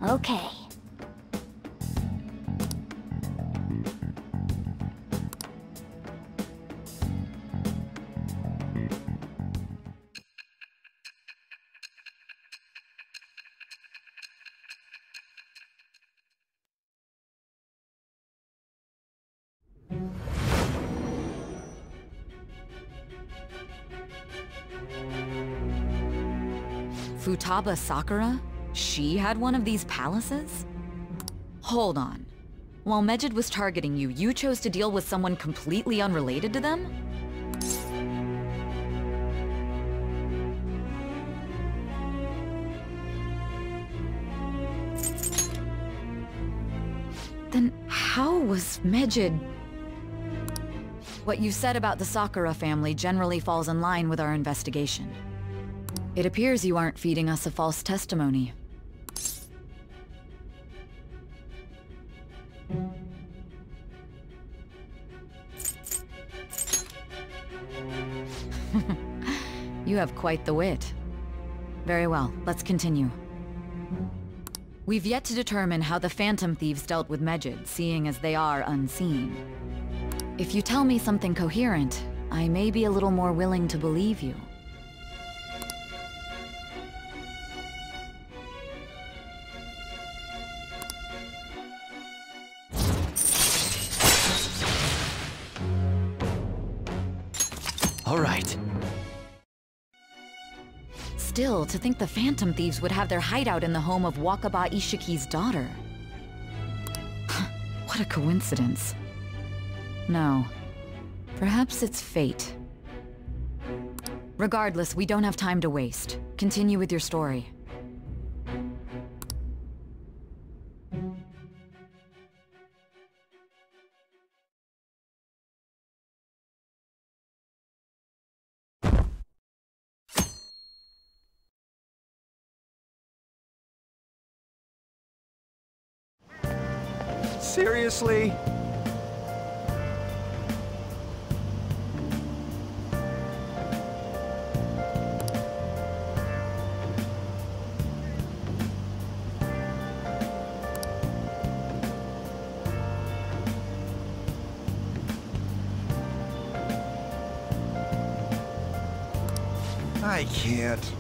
[SPEAKER 17] Okay.
[SPEAKER 13] Futaba Sakura? She had one of these palaces? Hold on. While Mejid was targeting you, you chose to deal with someone completely unrelated to them? Then how was Mejid... What you said about the Sakura family generally falls in line with our investigation. It appears you aren't feeding us a false testimony. You have quite the wit. Very well, let's continue. We've yet to determine how the Phantom Thieves dealt with Mejid, seeing as they are unseen. If you tell me something coherent, I may be a little more willing to believe you.
[SPEAKER 5] All right.
[SPEAKER 13] Still, to think the Phantom Thieves would have their hideout in the home of Wakaba Ishiki's daughter. What a coincidence. No. Perhaps it's fate. Regardless, we don't have time to waste. Continue with your story.
[SPEAKER 1] Seriously?
[SPEAKER 6] I can't.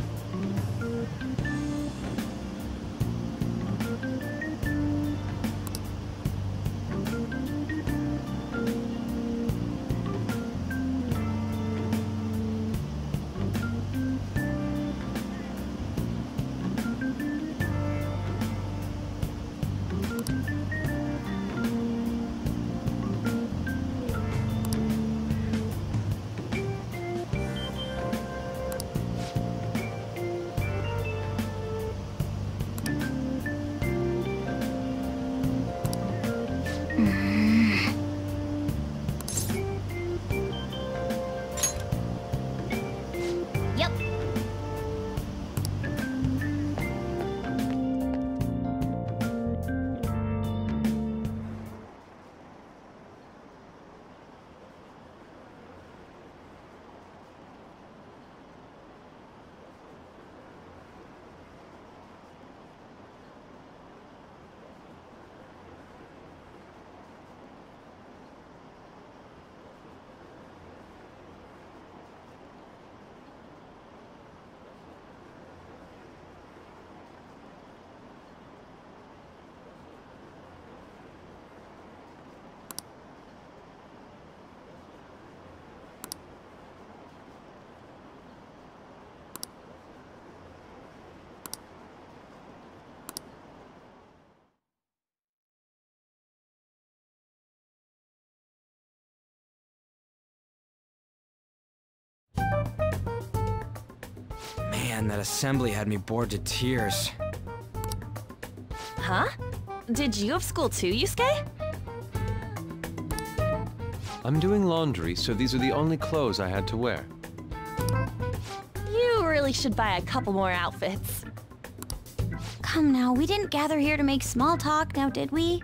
[SPEAKER 17] Yep.
[SPEAKER 18] Man, that assembly had me bored to tears.
[SPEAKER 11] Huh? Did you have school too, Yusuke?
[SPEAKER 5] I'm doing laundry, so these are the only clothes I had to wear.
[SPEAKER 11] You really should buy a couple more outfits.
[SPEAKER 2] Come now, we didn't gather here to make small talk, now did we?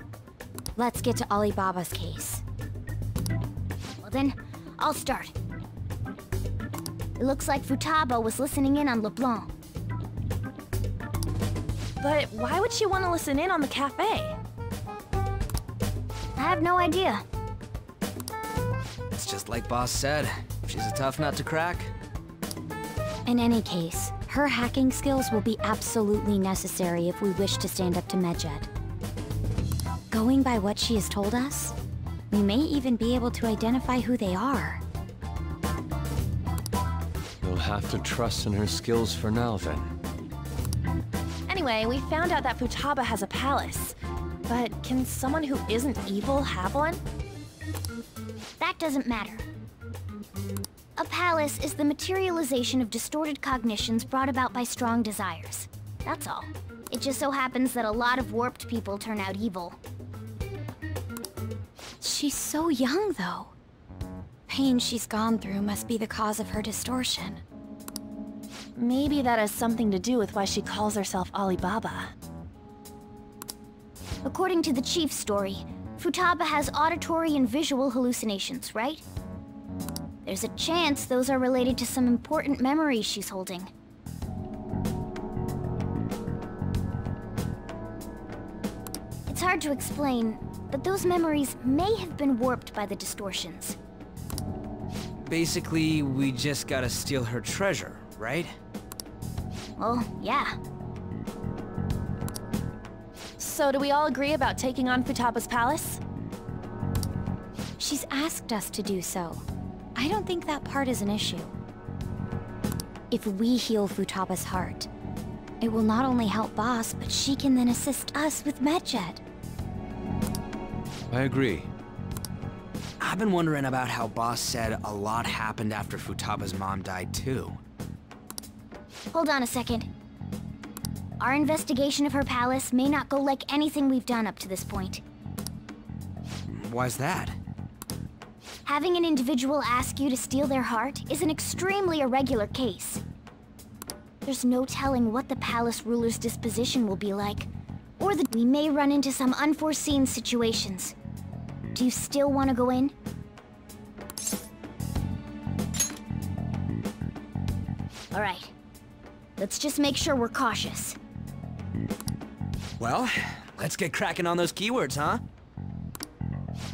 [SPEAKER 2] Let's get to Alibaba's case.
[SPEAKER 17] Well then, I'll start. It looks like Futaba was listening in on LeBlanc.
[SPEAKER 11] But why would she want to listen in on the cafe?
[SPEAKER 17] I have no idea.
[SPEAKER 18] It's just like Boss said. She's a tough nut to crack.
[SPEAKER 2] In any case, her hacking skills will be absolutely necessary if we wish to stand up to Medjed. Going by what she has told us, we may even be able to identify who they are.
[SPEAKER 5] You'll have to trust in her skills for now, then.
[SPEAKER 11] Anyway, we found out that Futaba has a palace. But can someone who isn't evil have one?
[SPEAKER 17] That doesn't matter. A palace is the materialization of distorted cognitions brought about by strong desires. That's all. It just so happens that a lot of warped people turn out evil.
[SPEAKER 2] She's so young, though. Pain she's gone through must be the cause of her distortion.
[SPEAKER 11] Maybe that has something to do with why she calls herself Alibaba.
[SPEAKER 17] According to the chief's story, Futaba has auditory and visual hallucinations, right? There's a chance those are related to some important memories she's holding. It's hard to explain, but those memories may have been warped by the distortions.
[SPEAKER 18] Basically, we just gotta steal her treasure, right?
[SPEAKER 17] Well, yeah.
[SPEAKER 11] So do we all agree about taking on Futaba's palace?
[SPEAKER 2] She's asked us to do so. I don't think that part is an issue. If we heal Futaba's heart, it will not only help Boss, but she can then assist us with Medjed.
[SPEAKER 5] I agree.
[SPEAKER 18] I've been wondering about how Boss said a lot happened after Futaba's mom died, too.
[SPEAKER 17] Hold on a second. Our investigation of her palace may not go like anything we've done up to this point.
[SPEAKER 18] Why's that?
[SPEAKER 17] Having an individual ask you to steal their heart is an extremely irregular case. There's no telling what the palace ruler's disposition will be like, or that we may run into some unforeseen situations. Do you still want to go in? All right. Let's just make sure we're cautious.
[SPEAKER 18] Well, let's get cracking on those keywords, huh?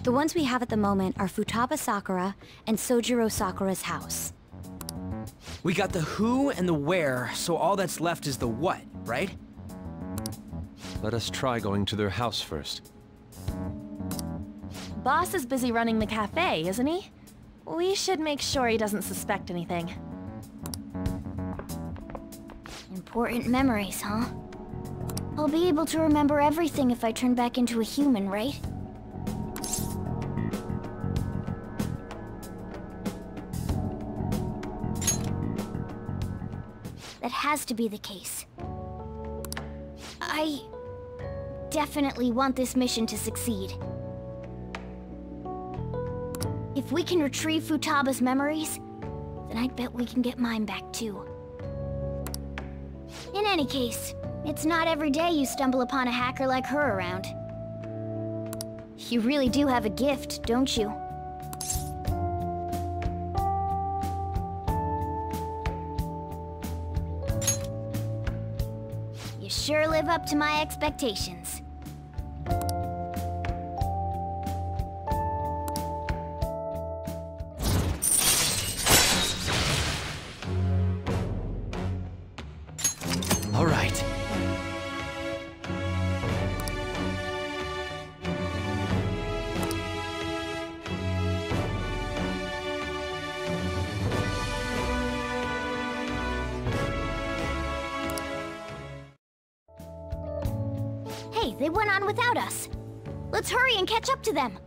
[SPEAKER 2] The ones we have at the moment are Futaba Sakura and Sojiro Sakura's house.
[SPEAKER 18] We got the who and the where, so all that's left is the what, right?
[SPEAKER 5] Let us try going to their house first.
[SPEAKER 11] Boss is busy running the cafe, isn't he? We should make sure he doesn't suspect anything.
[SPEAKER 17] Important memories, huh? I'll be able to remember everything if I turn back into a human, right? That has to be the case. I definitely want this mission to succeed. If we can retrieve Futaba's memories, then I bet we can get mine back too. In any case, it's not every day you stumble upon a hacker like her around. You really do have a gift, don't you? You sure live up to my expectations.
[SPEAKER 18] All right.
[SPEAKER 17] Hey, they went on without us. Let's hurry and catch up to them.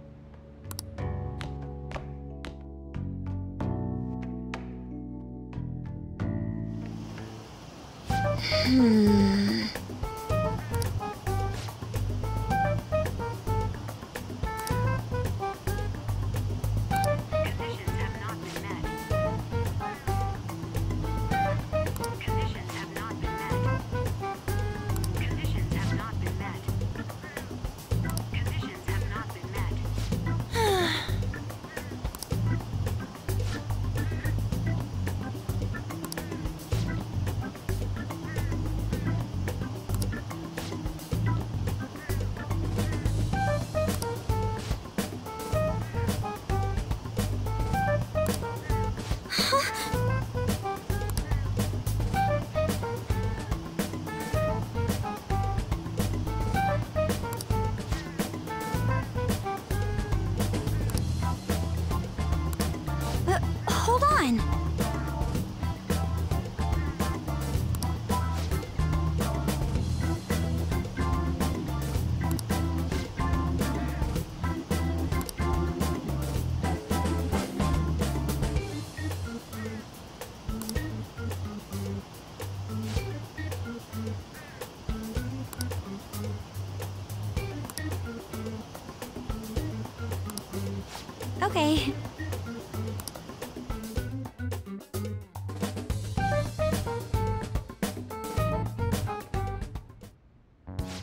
[SPEAKER 2] Okay.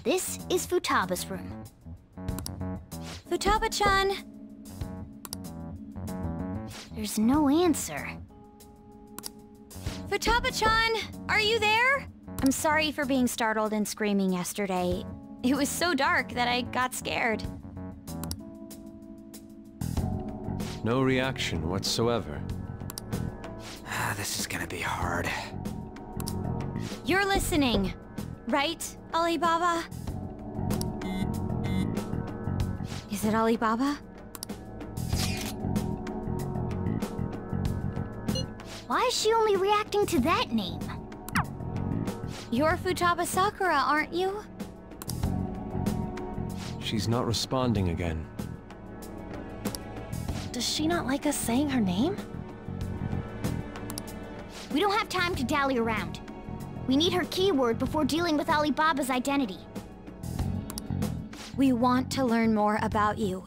[SPEAKER 17] This is Futaba's room.
[SPEAKER 2] Futaba-chan!
[SPEAKER 17] There's no answer.
[SPEAKER 2] Futaba-chan, are you there? I'm sorry for being startled and screaming yesterday. It was so dark that I got scared.
[SPEAKER 5] No reaction whatsoever.
[SPEAKER 18] This is gonna be hard.
[SPEAKER 2] You're listening, right, Alibaba? Is it Alibaba?
[SPEAKER 17] Why is she only reacting to that name?
[SPEAKER 2] You're Futaba Sakura, aren't you?
[SPEAKER 5] She's not responding again.
[SPEAKER 11] Does she not like us saying her name?
[SPEAKER 17] We don't have time to dally around. We need her keyword before dealing with Alibaba's identity.
[SPEAKER 2] We want to learn more about you.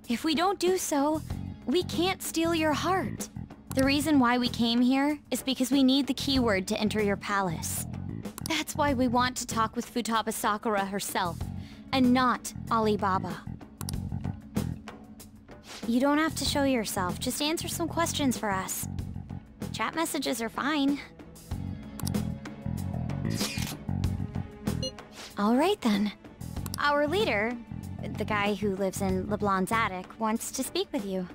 [SPEAKER 2] If we don't do so, we can't steal your heart. The reason why we came here is because we need the keyword to enter your palace. That's why we want to talk with Futaba Sakura herself, and not Alibaba. You don't have to show yourself, just answer some questions for us. Chat messages are fine. All right then. Our leader, the guy who lives in LeBlanc's attic, wants to speak with you.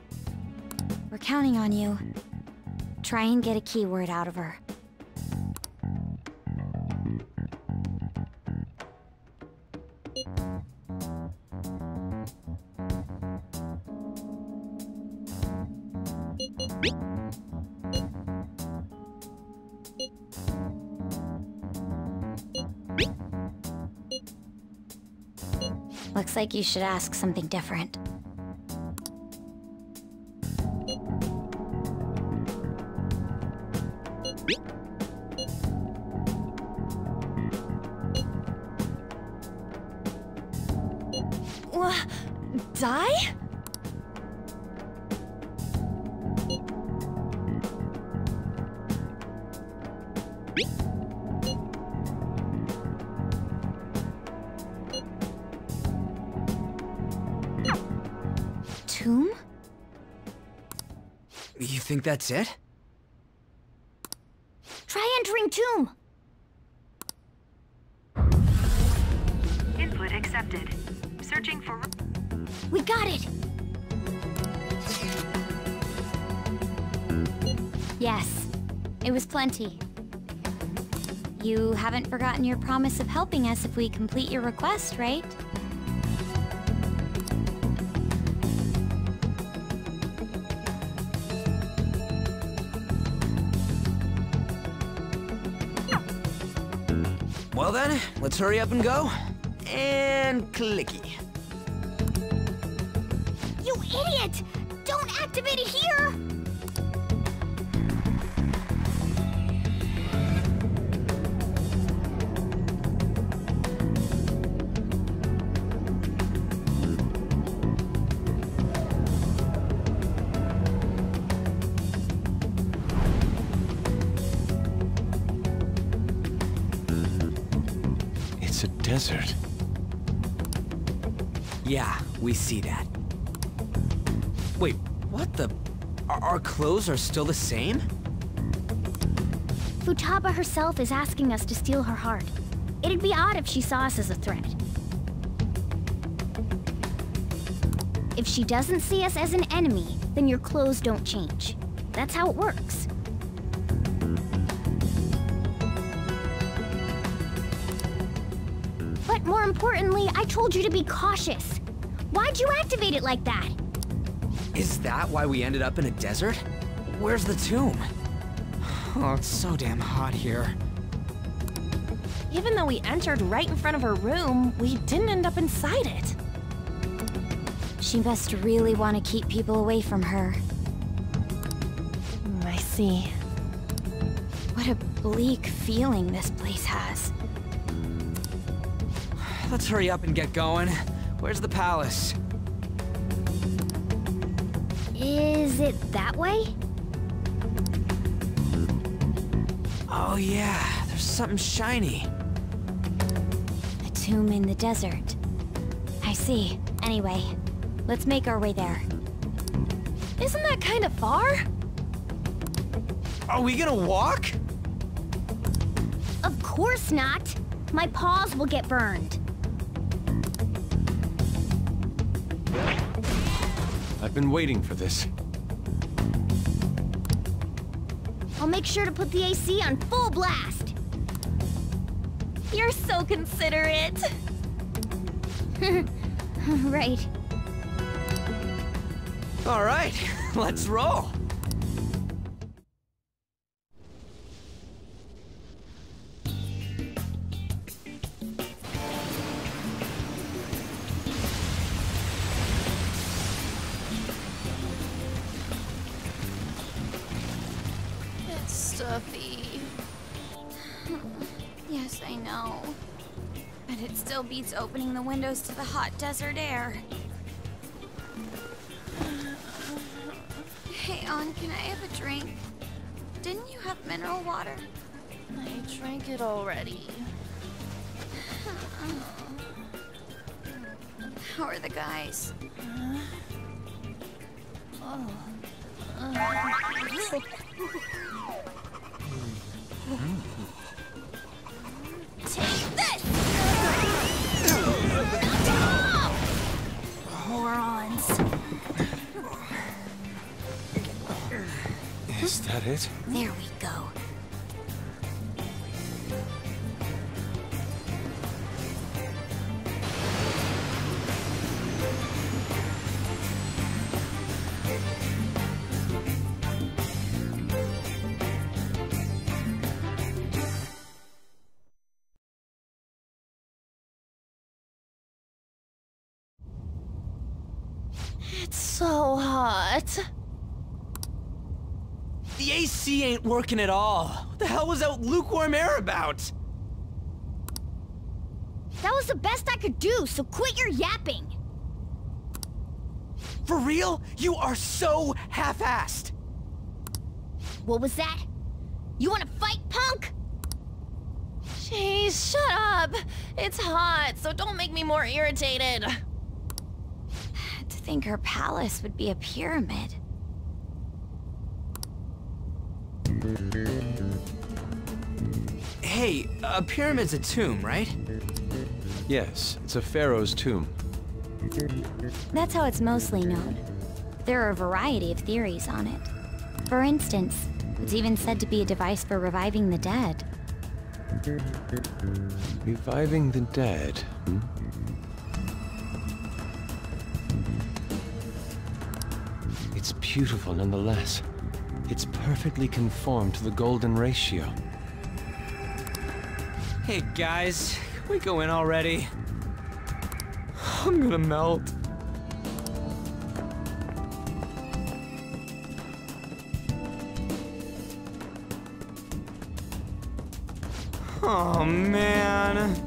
[SPEAKER 2] We're counting on you. Try and get a keyword out of her. Looks like you should ask something different.
[SPEAKER 11] Die?
[SPEAKER 2] Tomb?
[SPEAKER 18] You think that's it?
[SPEAKER 17] Try entering Tomb!
[SPEAKER 12] Input accepted. Searching for...
[SPEAKER 17] We got it!
[SPEAKER 2] Yes, it was plenty. You haven't forgotten your promise of helping us if we complete your request, right?
[SPEAKER 18] Well then, let's hurry up and go. And clicky.
[SPEAKER 17] You idiot! Don't activate it here!
[SPEAKER 5] It's a desert.
[SPEAKER 18] Yeah, we see that. Wait, what the? Our clothes are still the same?
[SPEAKER 17] Futaba herself is asking us to steal her heart. It'd be odd if she saw us as a threat. If she doesn't see us as an enemy, then your clothes don't change. That's how it works. But more importantly, I told you to be cautious. Why'd you activate it like that?
[SPEAKER 18] Is that why we ended up in a desert? Where's the tomb? Oh, it's so damn hot here.
[SPEAKER 11] Even though we entered right in front of her room, we didn't end up inside it.
[SPEAKER 2] She must really want to keep people away from her.
[SPEAKER 11] I see.
[SPEAKER 2] What a bleak feeling this place has.
[SPEAKER 18] Let's hurry up and get going. Where's the palace?
[SPEAKER 17] Is it that way?
[SPEAKER 18] Oh yeah, there's something shiny.
[SPEAKER 2] A tomb in the desert. I see. Anyway, let's make our way there.
[SPEAKER 11] Isn't that kind of far?
[SPEAKER 18] Are we gonna walk?
[SPEAKER 17] Of course not. My paws will get burned.
[SPEAKER 5] I've been waiting for this.
[SPEAKER 17] I'll make sure to put the AC on full blast.
[SPEAKER 8] You're so considerate.
[SPEAKER 17] Right.
[SPEAKER 18] All right, let's roll.
[SPEAKER 11] It's stuffy.
[SPEAKER 2] Yes, I know. But it still beats opening the windows to the hot desert air. Hey, On, can I have a drink? Didn't you have mineral water?
[SPEAKER 11] I drank it already.
[SPEAKER 2] How are the guys?
[SPEAKER 8] Take this!
[SPEAKER 2] Morons.
[SPEAKER 5] Is that it?
[SPEAKER 2] There we go.
[SPEAKER 11] It's so hot.
[SPEAKER 18] The AC ain't working at all. What the hell was that lukewarm air about?
[SPEAKER 17] That was the best I could do, so quit your yapping.
[SPEAKER 18] For real? You are so half-assed.
[SPEAKER 17] What was that? You wanna fight, punk?
[SPEAKER 11] Jeez, shut up. It's hot, so don't make me more irritated.
[SPEAKER 2] To think her palace would be a pyramid.
[SPEAKER 18] Hey, a pyramid's a tomb, right?
[SPEAKER 5] Yes, it's a pharaoh's tomb.
[SPEAKER 2] That's how it's mostly known. There are a variety of theories on it. For instance, it's even said to be a device for reviving the dead.
[SPEAKER 5] Reviving the dead, hmm? It's beautiful nonetheless. It's perfectly conformed to the golden ratio.
[SPEAKER 18] Hey guys, can we go in already? I'm gonna melt. Oh man.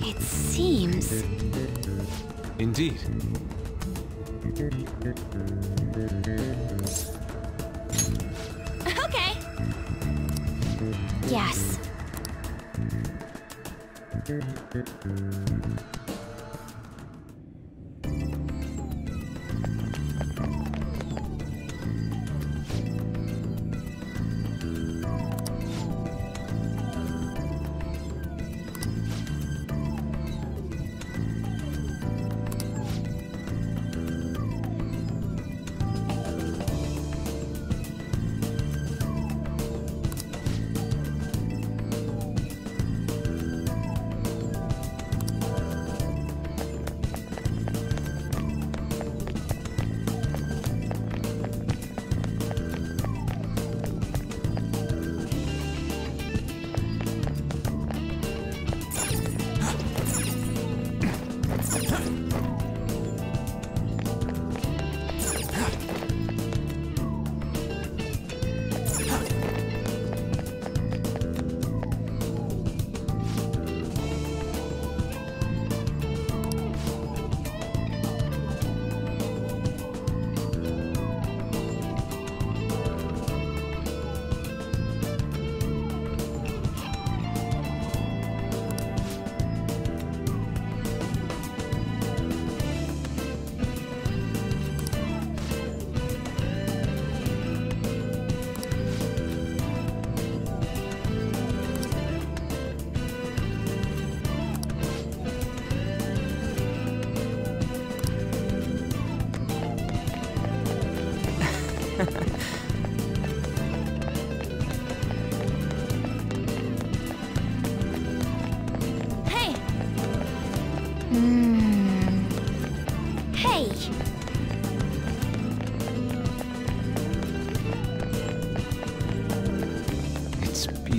[SPEAKER 2] It seems...
[SPEAKER 5] Indeed.
[SPEAKER 2] Okay. Yes.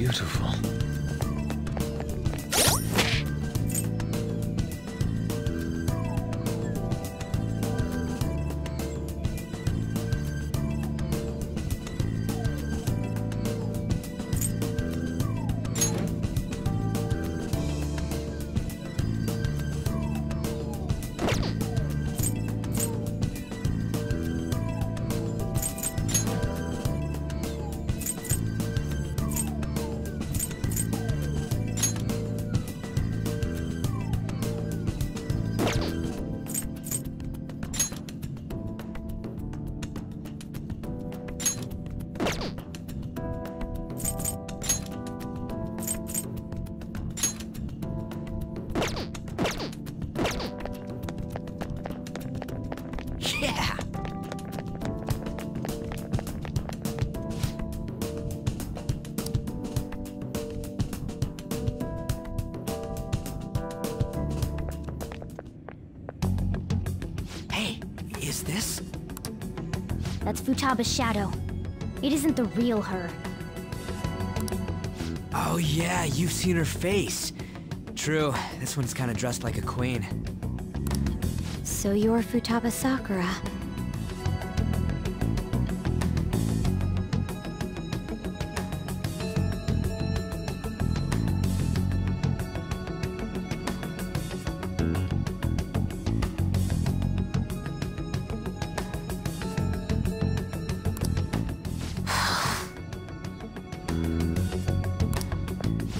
[SPEAKER 5] beautiful.
[SPEAKER 18] Yeah! Hey, is this?
[SPEAKER 17] That's Futaba's shadow. It isn't the real her.
[SPEAKER 18] Oh yeah, you've seen her face. True, this one's kinda dressed like a queen.
[SPEAKER 2] So you're Futaba Sakura.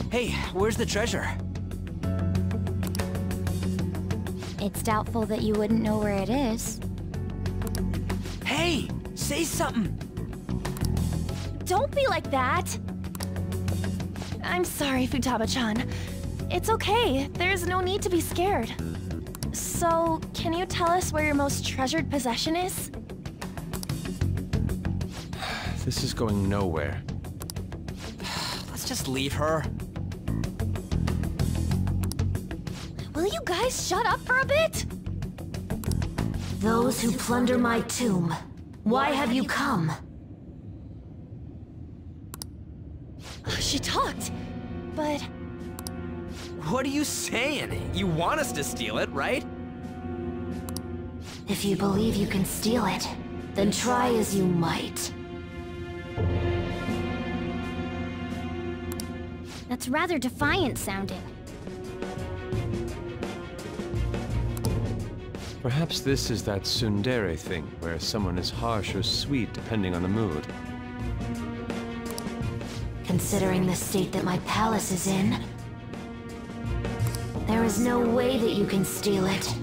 [SPEAKER 18] Hey, where's the treasure?
[SPEAKER 2] It's doubtful that you wouldn't know where it is.
[SPEAKER 18] Hey, say something!
[SPEAKER 11] Don't be like that! I'm sorry, Futaba-chan. It's okay, there's no need to be scared. So, can you tell us where your most treasured possession is?
[SPEAKER 5] This is going nowhere.
[SPEAKER 18] Let's just leave her.
[SPEAKER 11] Will you guys shut up for a bit?
[SPEAKER 19] Those who plunder my tomb, why have you come?
[SPEAKER 11] She talked, but...
[SPEAKER 18] What are you saying? You want us to steal it, right?
[SPEAKER 19] If you believe you can steal it, then try as you might.
[SPEAKER 17] That's rather defiant sounding.
[SPEAKER 5] Perhaps this is that tsundere thing, where someone is harsh or sweet depending on the mood.
[SPEAKER 19] Considering the state that my palace is in, there is no way that you can steal it.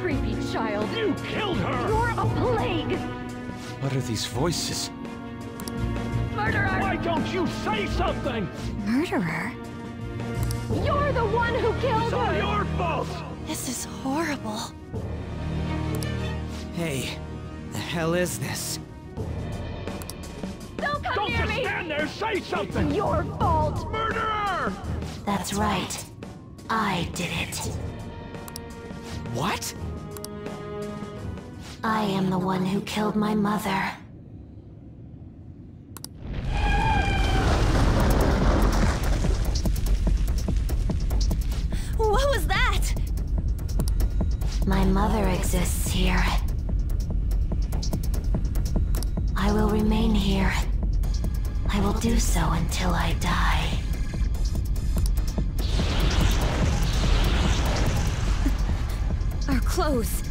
[SPEAKER 12] Creepy child.
[SPEAKER 9] You killed her!
[SPEAKER 12] You're a plague!
[SPEAKER 5] What are these voices?
[SPEAKER 12] Murderer!
[SPEAKER 9] Why don't you say something?
[SPEAKER 2] Murderer?
[SPEAKER 12] You're the one who killed
[SPEAKER 9] It's all
[SPEAKER 12] her!
[SPEAKER 9] your fault!
[SPEAKER 11] This is horrible.
[SPEAKER 18] Hey, the hell is this?
[SPEAKER 12] Don't come
[SPEAKER 9] Don't
[SPEAKER 12] near
[SPEAKER 9] just
[SPEAKER 12] me!
[SPEAKER 9] stand there, say something!
[SPEAKER 12] It's your fault!
[SPEAKER 9] Murderer!
[SPEAKER 19] That's right. I did it.
[SPEAKER 18] What?
[SPEAKER 19] I am the one who killed my mother.
[SPEAKER 11] What was that?
[SPEAKER 19] My mother exists here. I will remain here. I will do so until I die.
[SPEAKER 2] Our clothes.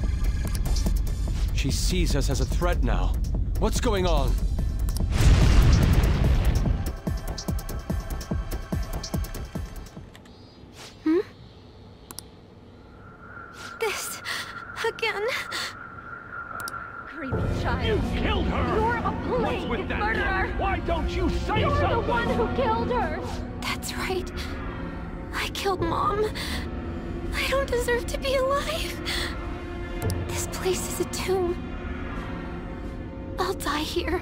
[SPEAKER 5] She sees us as a threat now. What's going on?
[SPEAKER 2] This... again.
[SPEAKER 12] Creepy child.
[SPEAKER 9] You killed her!
[SPEAKER 12] You're a plague,
[SPEAKER 9] What's with that
[SPEAKER 12] murderer!
[SPEAKER 9] gun? Why don't you say
[SPEAKER 12] You're
[SPEAKER 9] something?
[SPEAKER 12] the one who killed her!
[SPEAKER 2] That's right. I killed Mom. I don't deserve to be alive. This place is a tomb. I'll die here.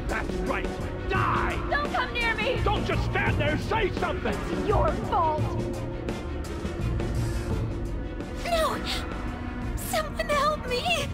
[SPEAKER 9] That's right. Die!
[SPEAKER 12] Don't come near me!
[SPEAKER 9] Don't just stand there, say something!
[SPEAKER 12] It's your fault!
[SPEAKER 2] No! Someone help me!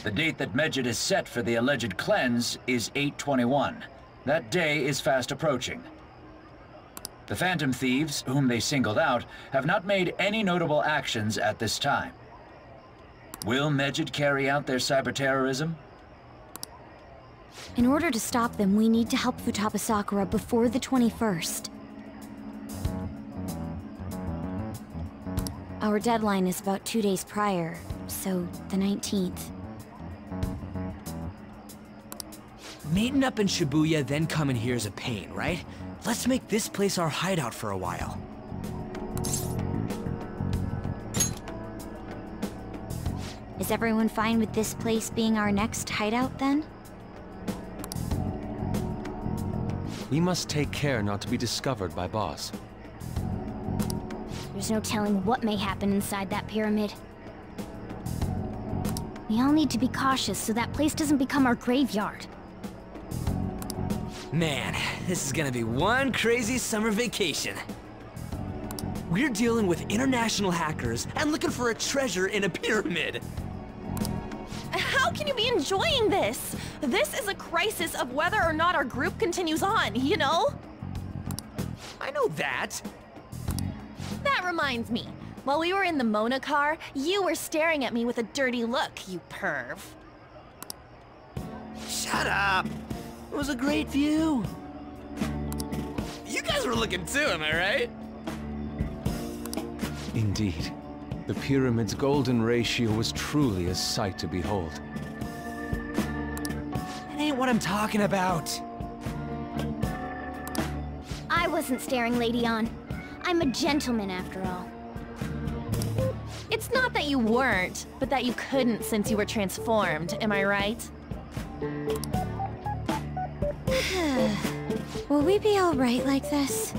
[SPEAKER 14] The date that Medjed is set for the alleged cleanse is 8/21. That day is fast approaching. The Phantom Thieves, whom they singled out, have not made any notable actions at this time. Will Medjed carry out their cyber-terrorism?
[SPEAKER 2] In order to stop them, we need to help Futaba Sakura before the 21st. Our deadline is about 2 days prior, so the 19th.
[SPEAKER 18] Meeting up in Shibuya, then coming here is a pain, right? Let's make this place our hideout for a while.
[SPEAKER 2] Is everyone fine with this place being our next hideout, then?
[SPEAKER 5] We must take care not to be discovered by Boss.
[SPEAKER 17] There's no telling what may happen inside that pyramid. We all need to be cautious so that place doesn't become our graveyard.
[SPEAKER 18] Man, this is gonna be one crazy summer vacation. We're dealing with international hackers and looking for a treasure in a pyramid.
[SPEAKER 11] How can you be enjoying this? This is a crisis of whether or not our group continues on, you know?
[SPEAKER 18] I know that.
[SPEAKER 11] That reminds me. While we were in the Mona car, you were staring at me with a dirty look, you perv.
[SPEAKER 18] Shut up! It was a great view. You guys were looking too, am I right?
[SPEAKER 5] Indeed. The pyramid's golden ratio was truly a sight to behold.
[SPEAKER 18] That ain't what I'm talking about.
[SPEAKER 17] I wasn't staring, Lady On. I'm a gentleman, after all.
[SPEAKER 11] It's not that you weren't, but that you couldn't since you were transformed, am I right?
[SPEAKER 2] Will we be all right like this?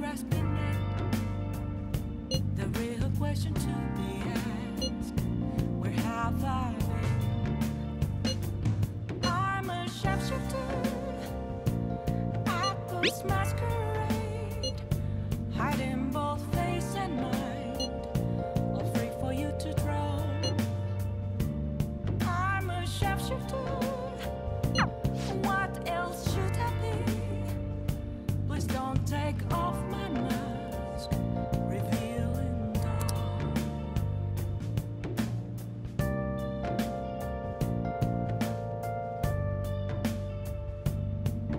[SPEAKER 4] grasping at the real question to be asked. Where have I been? I'm a sharpshooter at this masquerade, hiding both face and mind, all free for you to draw. I'm a sharpshooter